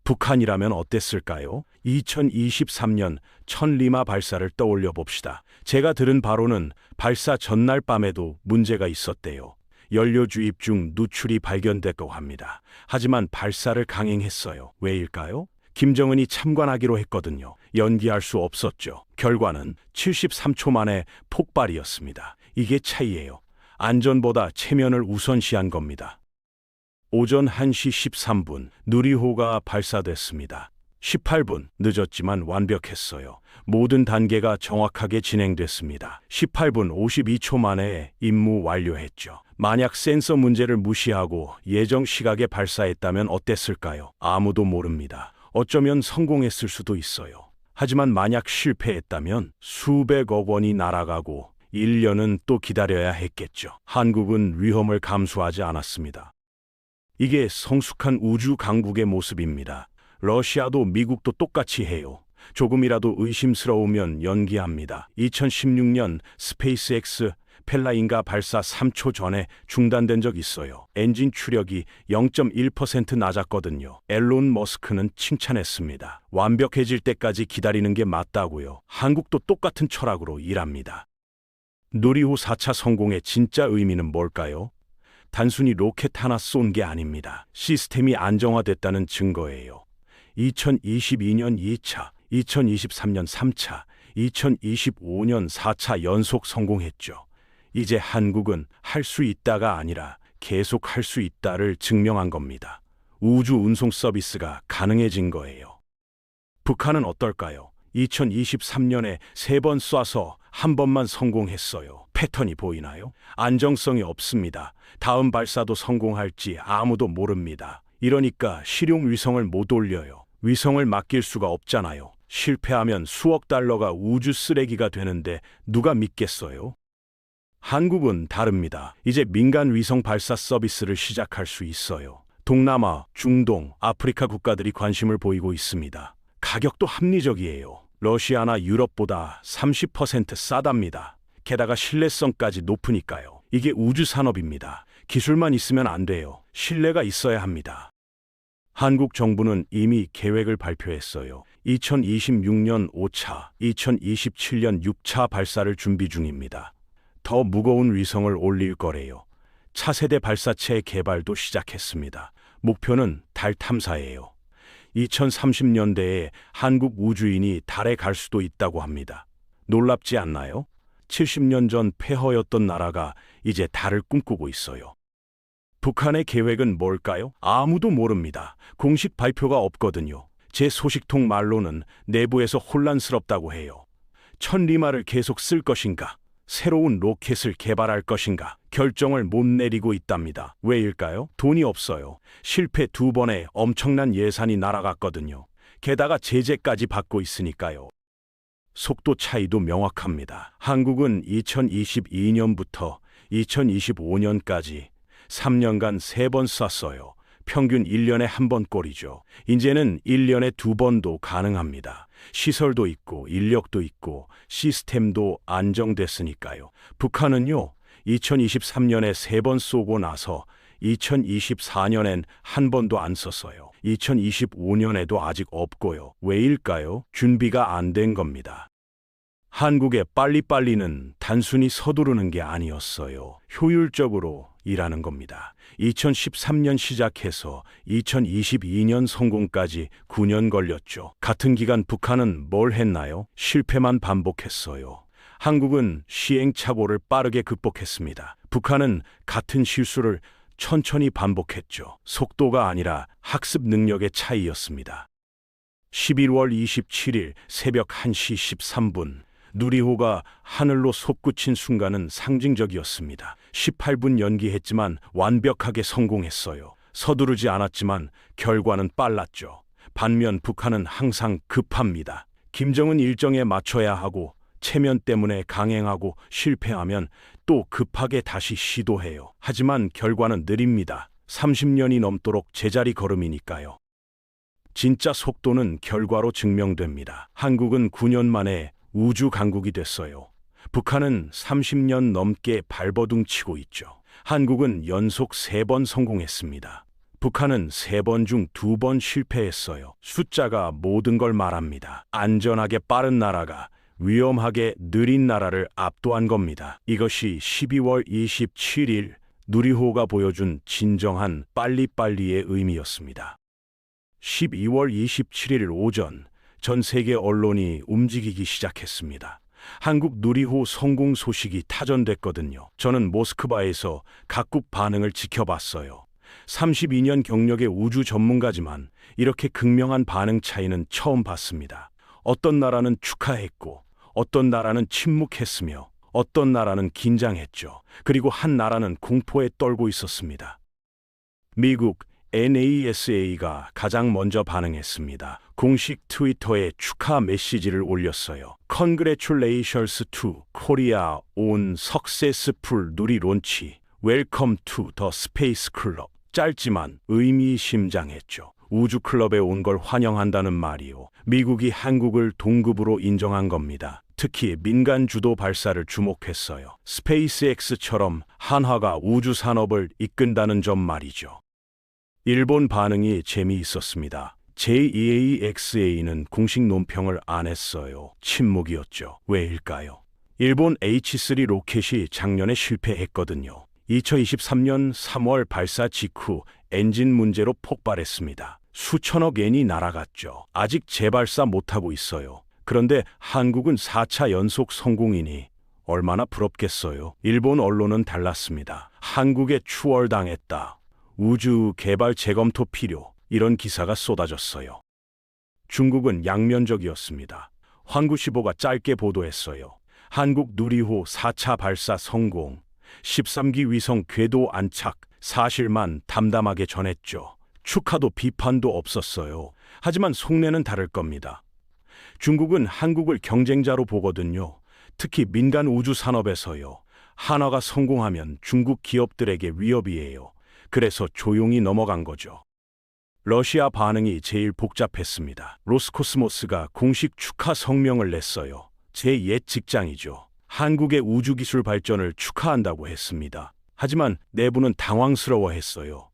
북한이라면 어땠을까요? 2023년 천리마 발사를 떠올려 봅시다. 제가 들은 바로는 발사 전날 밤에도 문제가 있었대요. 연료 주입 중 누출이 발견됐다고 합니다. 하지만 발사를 강행했어요. 왜일까요? 김정은이 참관하기로 했거든요. 연기할 수 없었죠. 결과는 73초 만에 폭발이었습니다. 이게 차이예요. 안전보다 체면을 우선시한 겁니다. 오전 1시 13분 누리호가 발사됐습니다. 18분 늦었지만 완벽했어요. 모든 단계가 정확하게 진행됐습니다. 18분 52초 만에 임무 완료했죠. 만약 센서 문제를 무시하고 예정 시각에 발사했다면 어땠을까요? 아무도 모릅니다. 어쩌면 성공했을 수도 있어요. 하지만 만약 실패했다면 수백억 원이 날아가고 1년은 또 기다려야 했겠죠. 한국은 위험을 감수하지 않았습니다. 이게 성숙한 우주 강국의 모습입니다. 러시아도 미국도 똑같이 해요. 조금이라도 의심스러우면 연기합니다. 2016년 스페이스X 펠라인가 발사 3초 전에 중단된 적 있어요. 엔진 추력이 0.1% 낮았거든요. 앨런 머스크는 칭찬했습니다. 완벽해질 때까지 기다리는 게 맞다고요. 한국도 똑같은 철학으로 일합니다. 누리호 4차 성공의 진짜 의미는 뭘까요? 단순히 로켓 하나 쏜 게 아닙니다. 시스템이 안정화됐다는 증거예요. 2022년 2차, 2023년 3차, 2025년 4차 연속 성공했죠. 이제 한국은 할 수 있다가 아니라 계속 할 수 있다를 증명한 겁니다. 우주 운송 서비스가 가능해진 거예요. 북한은 어떨까요? 2023년에 3번 쏴서 한 번만 성공했어요. 패턴이 보이나요? 안정성이 없습니다. 다음 발사도 성공할지 아무도 모릅니다. 이러니까 실용 위성을 못 올려요. 위성을 맡길 수가 없잖아요. 실패하면 수억 달러가 우주 쓰레기가 되는데 누가 믿겠어요? 한국은 다릅니다. 이제 민간 위성 발사 서비스를 시작할 수 있어요. 동남아, 중동, 아프리카 국가들이 관심을 보이고 있습니다. 가격도 합리적이에요. 러시아나 유럽보다 30% 싸답니다. 게다가 신뢰성까지 높으니까요. 이게 우주 산업입니다. 기술만 있으면 안 돼요. 신뢰가 있어야 합니다. 한국 정부는 이미 계획을 발표했어요. 2026년 5차, 2027년 6차 발사를 준비 중입니다. 더 무거운 위성을 올릴 거래요. 차세대 발사체 개발도 시작했습니다. 목표는 달 탐사예요. 2030년대에 한국 우주인이 달에 갈 수도 있다고 합니다. 놀랍지 않나요? 70년 전 폐허였던 나라가 이제 달을 꿈꾸고 있어요. 북한의 계획은 뭘까요? 아무도 모릅니다. 공식 발표가 없거든요. 제 소식통 말로는 내부에서 혼란스럽다고 해요. 천리마를 계속 쓸 것인가? 새로운 로켓을 개발할 것인가? 결정을 못 내리고 있답니다. 왜일까요? 돈이 없어요. 실패 2번에 엄청난 예산이 날아갔거든요. 게다가 제재까지 받고 있으니까요. 속도 차이도 명확합니다. 한국은 2022년부터 2025년까지 3년간 3번 쐈어요. 평균 1년에 한 번꼴이죠. 이제는 1년에 2번도 가능합니다. 시설도 있고 인력도 있고 시스템도 안정됐으니까요. 북한은요, 2023년에 3번 쏘고 나서 2024년엔 한 번도 안 썼어요. 2025년에도 아직 없고요. 왜일까요? 준비가 안 된 겁니다. 한국의 빨리빨리는 단순히 서두르는 게 아니었어요. 효율적으로 일하는 겁니다. 2013년 시작해서 2022년 성공까지 9년 걸렸죠. 같은 기간 북한은 뭘 했나요? 실패만 반복했어요. 한국은 시행착오를 빠르게 극복했습니다. 북한은 같은 실수를 천천히 반복했죠. 속도가 아니라 학습 능력의 차이였습니다. 11월 27일 새벽 1시 13분, 누리호가 하늘로 솟구친 순간은 상징적이었습니다. 18분 연기했지만 완벽하게 성공했어요. 서두르지 않았지만 결과는 빨랐죠. 반면 북한은 항상 급합니다. 김정은 일정에 맞춰야 하고 체면 때문에 강행하고 실패하면 또 급하게 다시 시도해요. 하지만 결과는 느립니다. 30년이 넘도록 제자리 걸음이니까요. 진짜 속도는 결과로 증명됩니다. 한국은 9년 만에 우주 강국이 됐어요. 북한은 30년 넘게 발버둥 치고 있죠. 한국은 연속 3번 성공했습니다. 북한은 3번 중 2번 실패했어요. 숫자가 모든 걸 말합니다. 안전하게 빠른 나라가 위험하게 느린 나라를 압도한 겁니다. 이것이 12월 27일 누리호가 보여준 진정한 빨리빨리의 의미였습니다. 12월 27일 오전 전 세계 언론이 움직이기 시작했습니다. 한국 누리호 성공 소식이 타전됐거든요. 저는 모스크바에서 각국 반응을 지켜봤어요. 32년 경력의 우주 전문가지만 이렇게 극명한 반응 차이는 처음 봤습니다. 어떤 나라는 축하했고 어떤 나라는 침묵했으며 어떤 나라는 긴장했죠. 그리고 한 나라는 공포에 떨고 있었습니다. 미국 NASA가 가장 먼저 반응했습니다. 공식 트위터에 축하 메시지를 올렸어요. Congratulations to Korea on successful 누리 론치. Welcome to the Space Club. 짧지만 의미심장했죠. 우주 클럽에 온 걸 환영한다는 말이요. 미국이 한국을 동급으로 인정한 겁니다. 특히 민간 주도 발사를 주목했어요. 스페이스X처럼 한화가 우주 산업을 이끈다는 점 말이죠. 일본 반응이 재미있었습니다. JEAXA는 공식 논평을 안 했어요. 침묵이었죠. 왜일까요? 일본 H3 로켓이 작년에 실패했거든요. 2023년 3월 발사 직후 엔진 문제로 폭발했습니다. 수천억 엔이 날아갔죠. 아직 재발사 못하고 있어요. 그런데 한국은 4차 연속 성공이니 얼마나 부럽겠어요. 일본 언론은 달랐습니다. 한국에 추월당했다. 우주 개발 재검토 필요. 이런 기사가 쏟아졌어요. 중국은 양면적이었습니다. 환구시보가 짧게 보도했어요. 한국 누리호 4차 발사 성공. 13기 위성 궤도 안착 사실만 담담하게 전했죠. 축하도 비판도 없었어요. 하지만 속내는 다를 겁니다. 중국은 한국을 경쟁자로 보거든요. 특히 민간 우주 산업에서요. 한화가 성공하면 중국 기업들에게 위협이에요. 그래서 조용히 넘어간 거죠. 러시아 반응이 제일 복잡했습니다. 로스코스모스가 공식 축하 성명을 냈어요. 제 옛 직장이죠. 한국의 우주기술 발전을 축하한다고 했습니다. 하지만 내부는 당황스러워했어요.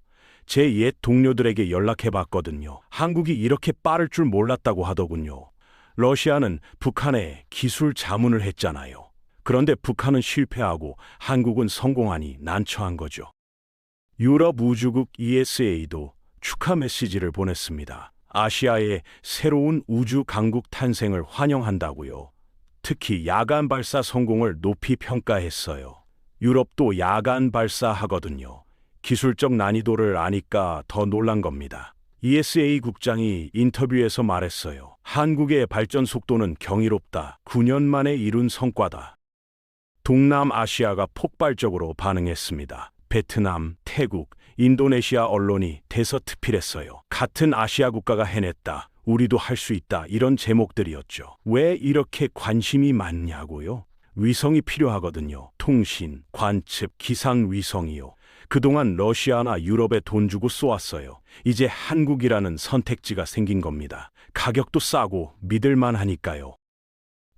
제 옛 동료들에게 연락해봤거든요. 한국이 이렇게 빠를 줄 몰랐다고 하더군요. 러시아는 북한에 기술 자문을 했잖아요. 그런데 북한은 실패하고 한국은 성공하니 난처한 거죠. 유럽 우주국 ESA도 축하 메시지를 보냈습니다. 아시아의 새로운 우주 강국 탄생을 환영한다고요. 특히 야간 발사 성공을 높이 평가했어요. 유럽도 야간 발사하거든요. 기술적 난이도를 아니까 더 놀란 겁니다. ESA 국장이 인터뷰에서 말했어요. 한국의 발전 속도는 경이롭다. 9년 만에 이룬 성과다. 동남아시아가 폭발적으로 반응했습니다. 베트남, 태국, 인도네시아 언론이 대서특필했어요. 같은 아시아 국가가 해냈다. 우리도 할 수 있다. 이런 제목들이었죠. 왜 이렇게 관심이 많냐고요? 위성이 필요하거든요. 통신, 관측, 기상 위성이요. 그동안 러시아나 유럽에 돈 주고 쏘았어요. 이제 한국이라는 선택지가 생긴 겁니다. 가격도 싸고 믿을만 하니까요.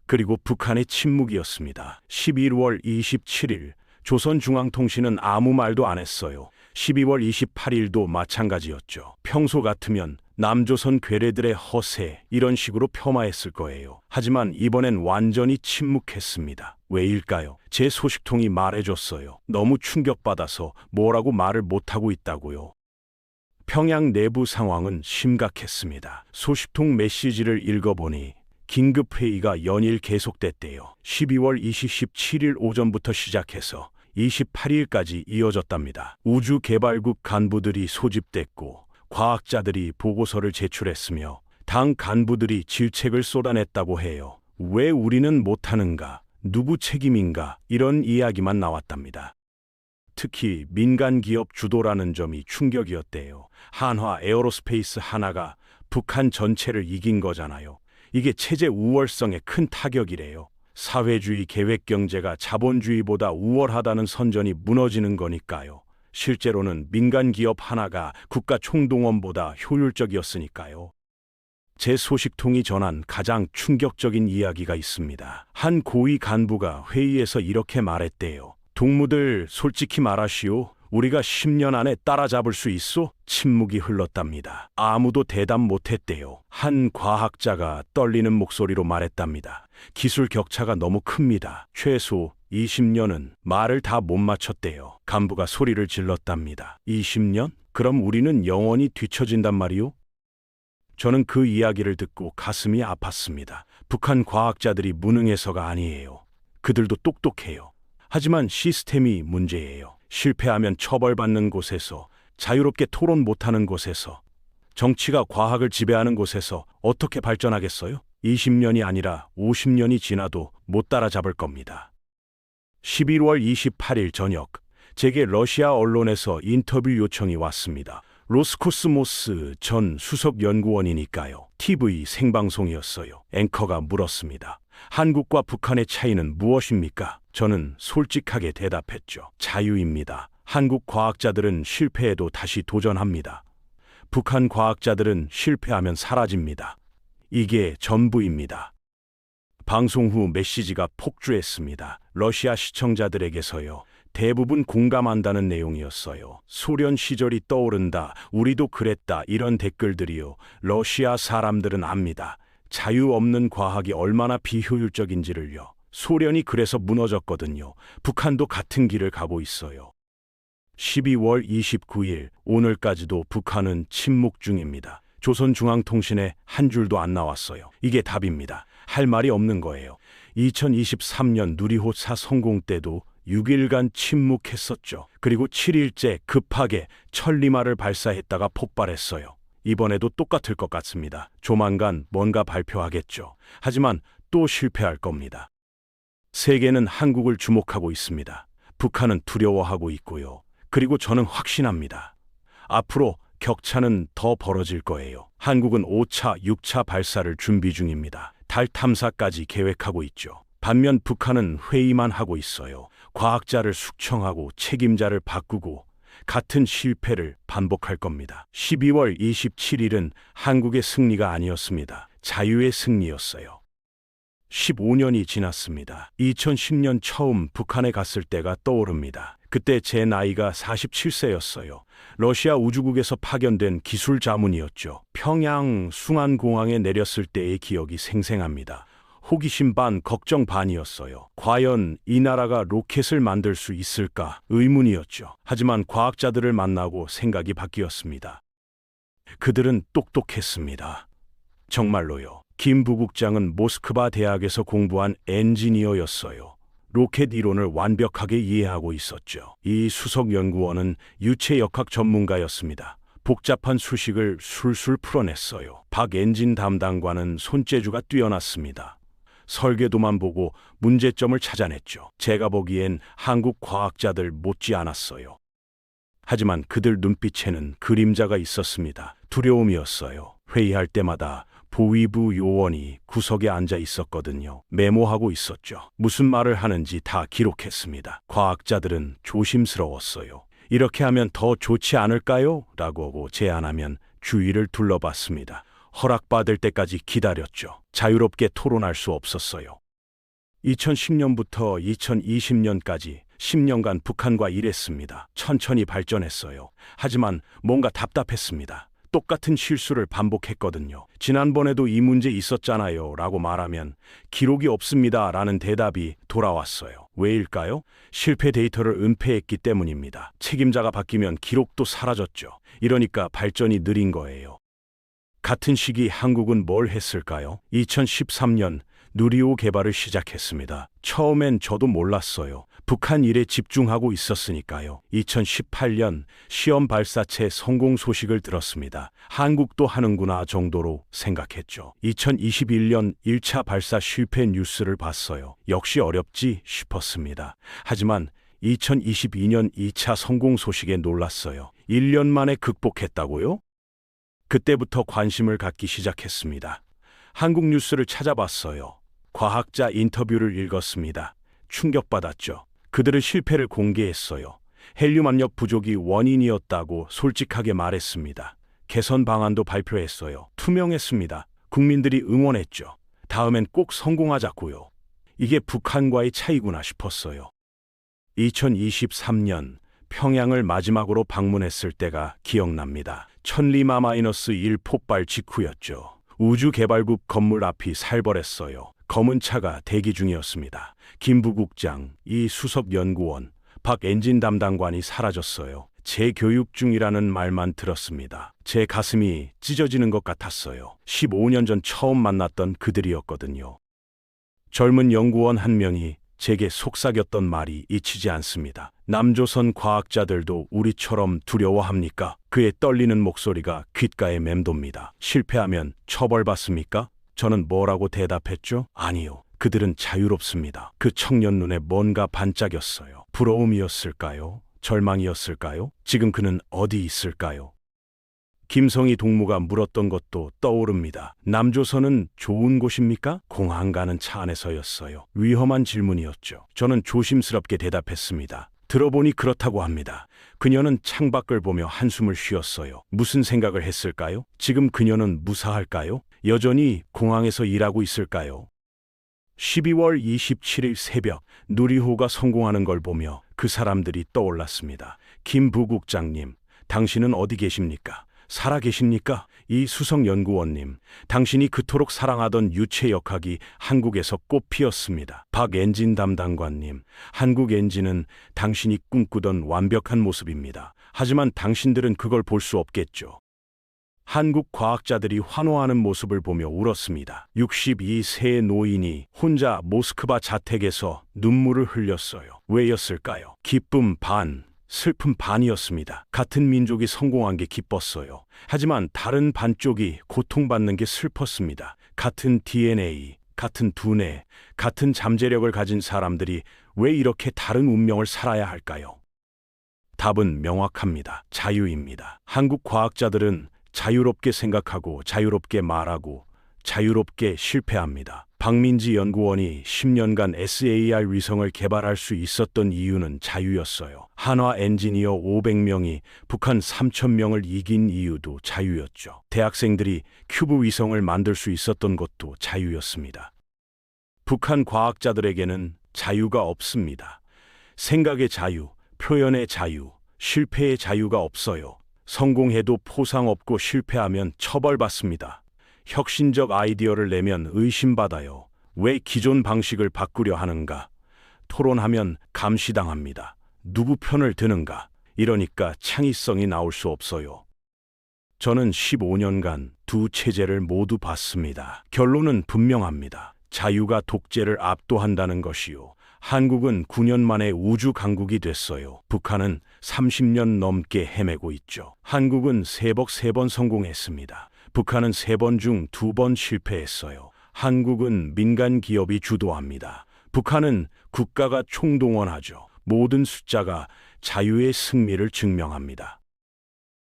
그리고 북한의 침묵이었습니다. 11월 27일 조선중앙통신은 아무 말도 안 했어요. 12월 28일도 마찬가지였죠. 평소 같으면 남조선 괴뢰들의 허세 이런 식으로 폄하했을 거예요. 하지만 이번엔 완전히 침묵했습니다. 왜일까요? 제 소식통이 말해줬어요. 너무 충격받아서 뭐라고 말을 못하고 있다고요. 평양 내부 상황은 심각했습니다. 소식통 메시지를 읽어보니 긴급회의가 연일 계속됐대요. 12월 27일 오전부터 시작해서 28일까지 이어졌답니다. 우주개발국 간부들이 소집됐고 과학자들이 보고서를 제출했으며 당 간부들이 질책을 쏟아냈다고 해요. 왜 우리는 못하는가? 누구 책임인가? 이런 이야기만 나왔답니다. 특히 민간 기업 주도라는 점이 충격이었대요. 한화 에어로스페이스 하나가 북한 전체를 이긴 거잖아요. 이게 체제 우월성에 큰 타격이래요. 사회주의 계획 경제가 자본주의보다 우월하다는 선전이 무너지는 거니까요. 실제로는 민간 기업 하나가 국가 총동원보다 효율적이었으니까요. 제 소식통이 전한 가장 충격적인 이야기가 있습니다. 한 고위 간부가 회의에서 이렇게 말했대요. 동무들 솔직히 말하시오. 우리가 10년 안에 따라잡을 수 있어? 침묵이 흘렀답니다. 아무도 대답 못했대요. 한 과학자가 떨리는 목소리로 말했답니다. 기술 격차가 너무 큽니다. 최소 20년은 말을 다 못 맞췄대요. 간부가 소리를 질렀답니다. 20년? 그럼 우리는 영원히 뒤처진단 말이오? 저는 그 이야기를 듣고 가슴이 아팠습니다. 북한 과학자들이 무능해서가 아니에요. 그들도 똑똑해요. 하지만 시스템이 문제예요. 실패하면 처벌받는 곳에서, 자유롭게 토론 못하는 곳에서, 정치가 과학을 지배하는 곳에서 어떻게 발전하겠어요? 20년이 아니라 50년이 지나도 못 따라잡을 겁니다. 11월 28일 저녁, 제게 러시아 언론에서 인터뷰 요청이 왔습니다. 로스코스모스 전 수석 연구원이니까요. TV 생방송이었어요. 앵커가 물었습니다. 한국과 북한의 차이는 무엇입니까? 저는 솔직하게 대답했죠. 자유입니다. 한국 과학자들은 실패해도 다시 도전합니다. 북한 과학자들은 실패하면 사라집니다. 이게 전부입니다. 방송 후 메시지가 폭주했습니다. 러시아 시청자들에게서요. 대부분 공감한다는 내용이었어요. 소련 시절이 떠오른다. 우리도 그랬다. 이런 댓글들이요. 러시아 사람들은 압니다. 자유 없는 과학이 얼마나 비효율적인지를요. 소련이 그래서 무너졌거든요. 북한도 같은 길을 가고 있어요. 12월 29일 오늘까지도 북한은 침묵 중입니다. 조선중앙통신에 한 줄도 안 나왔어요. 이게 답입니다. 할 말이 없는 거예요. 2023년 누리호사 성공 때도 6일간 침묵했었죠. 그리고 7일째 급하게 천리마를 발사했다가 폭발했어요. 이번에도 똑같을 것 같습니다. 조만간 뭔가 발표하겠죠. 하지만 또 실패할 겁니다. 세계는 한국을 주목하고 있습니다. 북한은 두려워하고 있고요. 그리고 저는 확신합니다. 앞으로 격차는 더 벌어질 거예요. 한국은 5차, 6차 발사를 준비 중입니다. 달 탐사까지 계획하고 있죠. 반면 북한은 회의만 하고 있어요. 과학자를 숙청하고 책임자를 바꾸고 같은 실패를 반복할 겁니다. 12월 27일은 한국의 승리가 아니었습니다. 자유의 승리였어요. 15년이 지났습니다. 2010년 처음 북한에 갔을 때가 떠오릅니다. 그때 제 나이가 47세였어요. 러시아 우주국에서 파견된 기술 자문이었죠. 평양 숭안공항에 내렸을 때의 기억이 생생합니다. 호기심 반 걱정 반이었어요. 과연 이 나라가 로켓을 만들 수 있을까 의문이었죠. 하지만 과학자들을 만나고 생각이 바뀌었습니다. 그들은 똑똑했습니다. 정말로요. 김 부국장은 모스크바 대학에서 공부한 엔지니어였어요. 로켓 이론을 완벽하게 이해하고 있었죠. 이 수석 연구원은 유체역학 전문가였습니다. 복잡한 수식을 술술 풀어냈어요. 박 엔진 담당관은 손재주가 뛰어났습니다. 설계도만 보고 문제점을 찾아냈죠. 제가 보기엔 한국 과학자들 못지 않았어요. 하지만 그들 눈빛에는 그림자가 있었습니다. 두려움이었어요. 회의할 때마다 보위부 요원이 구석에 앉아 있었거든요. 메모하고 있었죠. 무슨 말을 하는지 다 기록했습니다. 과학자들은 조심스러웠어요. 이렇게 하면 더 좋지 않을까요? 라고 제안하면 주위를 둘러봤습니다. 허락받을 때까지 기다렸죠. 자유롭게 토론할 수 없었어요. 2010년부터 2020년까지 10년간 북한과 일했습니다. 천천히 발전했어요. 하지만 뭔가 답답했습니다. 똑같은 실수를 반복했거든요. 지난번에도 이 문제 있었잖아요 라고 말하면 기록이 없습니다 라는 대답이 돌아왔어요. 왜일까요? 실패 데이터를 은폐했기 때문입니다. 책임자가 바뀌면 기록도 사라졌죠. 이러니까 발전이 느린 거예요. 같은 시기 한국은 뭘 했을까요? 2013년 누리호 개발을 시작했습니다. 처음엔 저도 몰랐어요. 북한 일에 집중하고 있었으니까요. 2018년 시험 발사체 성공 소식을 들었습니다. 한국도 하는구나 정도로 생각했죠. 2021년 1차 발사 실패 뉴스를 봤어요. 역시 어렵지 싶었습니다. 하지만 2022년 2차 성공 소식에 놀랐어요. 1년 만에 극복했다고요? 그때부터 관심을 갖기 시작했습니다. 한국 뉴스를 찾아봤어요. 과학자 인터뷰를 읽었습니다. 충격받았죠. 그들은 실패를 공개했어요. 헬륨 압력 부족이 원인이었다고 솔직하게 말했습니다. 개선 방안도 발표했어요. 투명했습니다. 국민들이 응원했죠. 다음엔 꼭 성공하자고요. 이게 북한과의 차이구나 싶었어요. 2023년 평양을 마지막으로 방문했을 때가 기억납니다. 천리마-1 폭발 직후였죠. 우주개발국 건물 앞이 살벌했어요. 검은 차가 대기 중이었습니다. 김 부국장, 이 수석연구원, 박 엔진 담당관이 사라졌어요. 재교육 중이라는 말만 들었습니다. 제 가슴이 찢어지는 것 같았어요. 15년 전 처음 만났던 그들이었거든요. 젊은 연구원 한 명이 제게 속삭였던 말이 잊히지 않습니다. 남조선 과학자들도 우리처럼 두려워합니까? 그의 떨리는 목소리가 귓가에 맴돕니다. 실패하면 처벌받습니까? 저는 뭐라고 대답했죠? 아니요. 그들은 자유롭습니다. 그 청년 눈에 뭔가 반짝였어요. 부러움이었을까요? 절망이었을까요? 지금 그는 어디 있을까요? 김성희 동무가 물었던 것도 떠오릅니다. 남조선은 좋은 곳입니까? 공항 가는 차 안에서였어요. 위험한 질문이었죠. 저는 조심스럽게 대답했습니다. 들어보니 그렇다고 합니다. 그녀는 창밖을 보며 한숨을 쉬었어요. 무슨 생각을 했을까요? 지금 그녀는 무사할까요? 여전히 공항에서 일하고 있을까요? 12월 27일 새벽 누리호가 성공하는 걸 보며 그 사람들이 떠올랐습니다. 김 부국장님, 당신은 어디 계십니까? 살아 계십니까? 이 수석연구원님, 당신이 그토록 사랑하던 유체역학이 한국에서 꽃피었습니다. 박 엔진 담당관님, 한국 엔진은 당신이 꿈꾸던 완벽한 모습입니다. 하지만 당신들은 그걸 볼 수 없겠죠. 한국 과학자들이 환호하는 모습을 보며 울었습니다. 62세의 노인이 혼자 모스크바 자택에서 눈물을 흘렸어요. 왜였을까요? 기쁨 반, 슬픔 반이었습니다. 같은 민족이 성공한 게 기뻤어요. 하지만 다른 반쪽이 고통받는 게 슬펐습니다. 같은 DNA, 같은 두뇌, 같은 잠재력을 가진 사람들이 왜 이렇게 다른 운명을 살아야 할까요? 답은 명확합니다. 자유입니다. 한국 과학자들은 자유롭게 생각하고 자유롭게 말하고 자유롭게 실패합니다. 박민지 연구원이 10년간 SAR 위성을 개발할 수 있었던 이유는 자유였어요. 한화 엔지니어 500명이 북한 3,000명을 이긴 이유도 자유였죠. 대학생들이 큐브 위성을 만들 수 있었던 것도 자유였습니다. 북한 과학자들에게는 자유가 없습니다. 생각의 자유, 표현의 자유, 실패의 자유가 없어요. 성공해도 포상 없고 실패하면 처벌받습니다. 혁신적 아이디어를 내면 의심받아요. 왜 기존 방식을 바꾸려 하는가? 토론하면 감시당합니다. 누구 편을 드는가? 이러니까 창의성이 나올 수 없어요. 저는 15년간 두 체제를 모두 봤습니다. 결론은 분명합니다. 자유가 독재를 압도한다는 것이요. 한국은 9년 만에 우주 강국이 됐어요. 북한은 30년 넘게 헤매고 있죠. 한국은 세번 성공했습니다. 북한은 3번 중 2번 실패했어요. 한국은 민간 기업이 주도합니다. 북한은 국가가 총동원하죠. 모든 숫자가 자유의 승리를 증명합니다.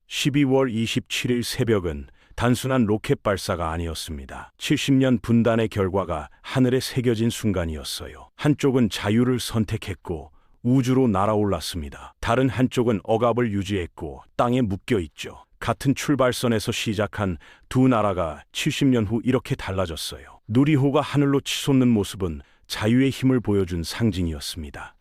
12월 27일 새벽은 단순한 로켓 발사가 아니었습니다. 70년 분단의 결과가 하늘에 새겨진 순간이었어요. 한쪽은 자유를 선택했고 우주로 날아올랐습니다. 다른 한쪽은 억압을 유지했고 땅에 묶여 있죠. 같은 출발선에서 시작한 두 나라가 70년 후 이렇게 달라졌어요. 누리호가 하늘로 치솟는 모습은 자유의 힘을 보여준 상징이었습니다.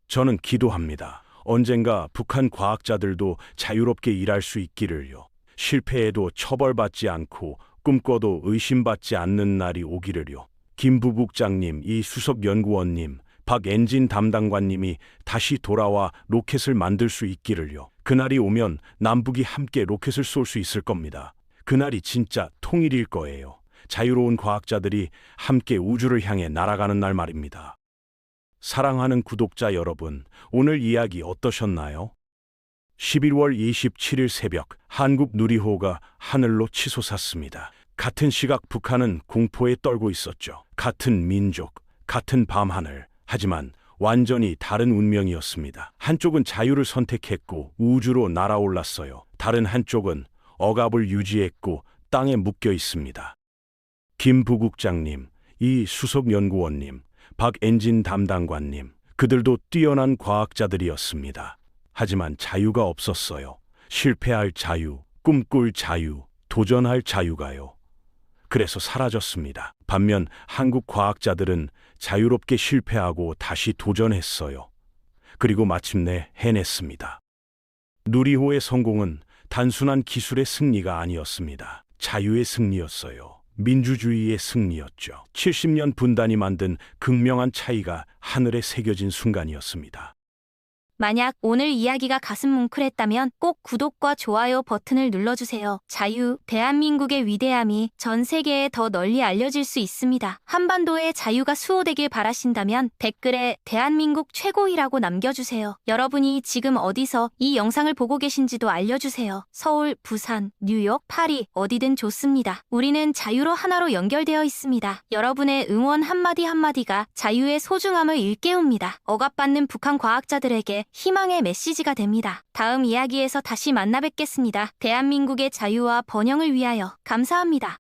저는 기도합니다. 언젠가 북한 과학자들도 자유롭게 일할 수 있기를요. 실패해도 처벌받지 않고 꿈꿔도 의심받지 않는 날이 오기를요. 김 부국장님, 이 수석 연구원님, 박 엔진 담당관님이 다시 돌아와 로켓을 만들 수 있기를요. 그날이 오면 남북이 함께 로켓을 쏠 수 있을 겁니다. 그날이 진짜 통일일 거예요. 자유로운 과학자들이 함께 우주를 향해 날아가는 날 말입니다. 사랑하는 구독자 여러분, 오늘 이야기 어떠셨나요? 11월 27일 새벽 한국 누리호가 하늘로 치솟았습니다. 같은 시각 북한은 공포에 떨고 있었죠. 같은 민족, 같은 밤하늘. 하지만 완전히 다른 운명이었습니다. 한쪽은 자유를 선택했고 우주로 날아올랐어요. 다른 한쪽은 억압을 유지했고 땅에 묶여 있습니다. 김 부국장님, 이 수석 연구원님, 박 엔진 담당관님, 그들도 뛰어난 과학자들이었습니다. 하지만 자유가 없었어요. 실패할 자유, 꿈꿀 자유, 도전할 자유가요. 그래서 사라졌습니다. 반면 한국 과학자들은 자유롭게 실패하고 다시 도전했어요. 그리고 마침내 해냈습니다. 누리호의 성공은 단순한 기술의 승리가 아니었습니다. 자유의 승리였어요. 민주주의의 승리였죠. 70년 분단이 만든 극명한 차이가 하늘에 새겨진 순간이었습니다. 만약 오늘 이야기가 가슴 뭉클했다면 꼭 구독과 좋아요 버튼을 눌러주세요. 자유, 대한민국의 위대함이 전 세계에 더 널리 알려질 수 있습니다. 한반도의 자유가 수호되길 바라신다면 댓글에 대한민국 최고이라고 남겨주세요. 여러분이 지금 어디서 이 영상을 보고 계신지도 알려주세요. 서울, 부산, 뉴욕, 파리 어디든 좋습니다. 우리는 자유로 하나로 연결되어 있습니다. 여러분의 응원 한마디 한마디가 자유의 소중함을 일깨웁니다. 억압받는 북한 과학자들에게 희망의 메시지가 됩니다. 다음 이야기에서 다시 만나 뵙겠습니다. 대한민국의 자유와 번영을 위하여 감사합니다.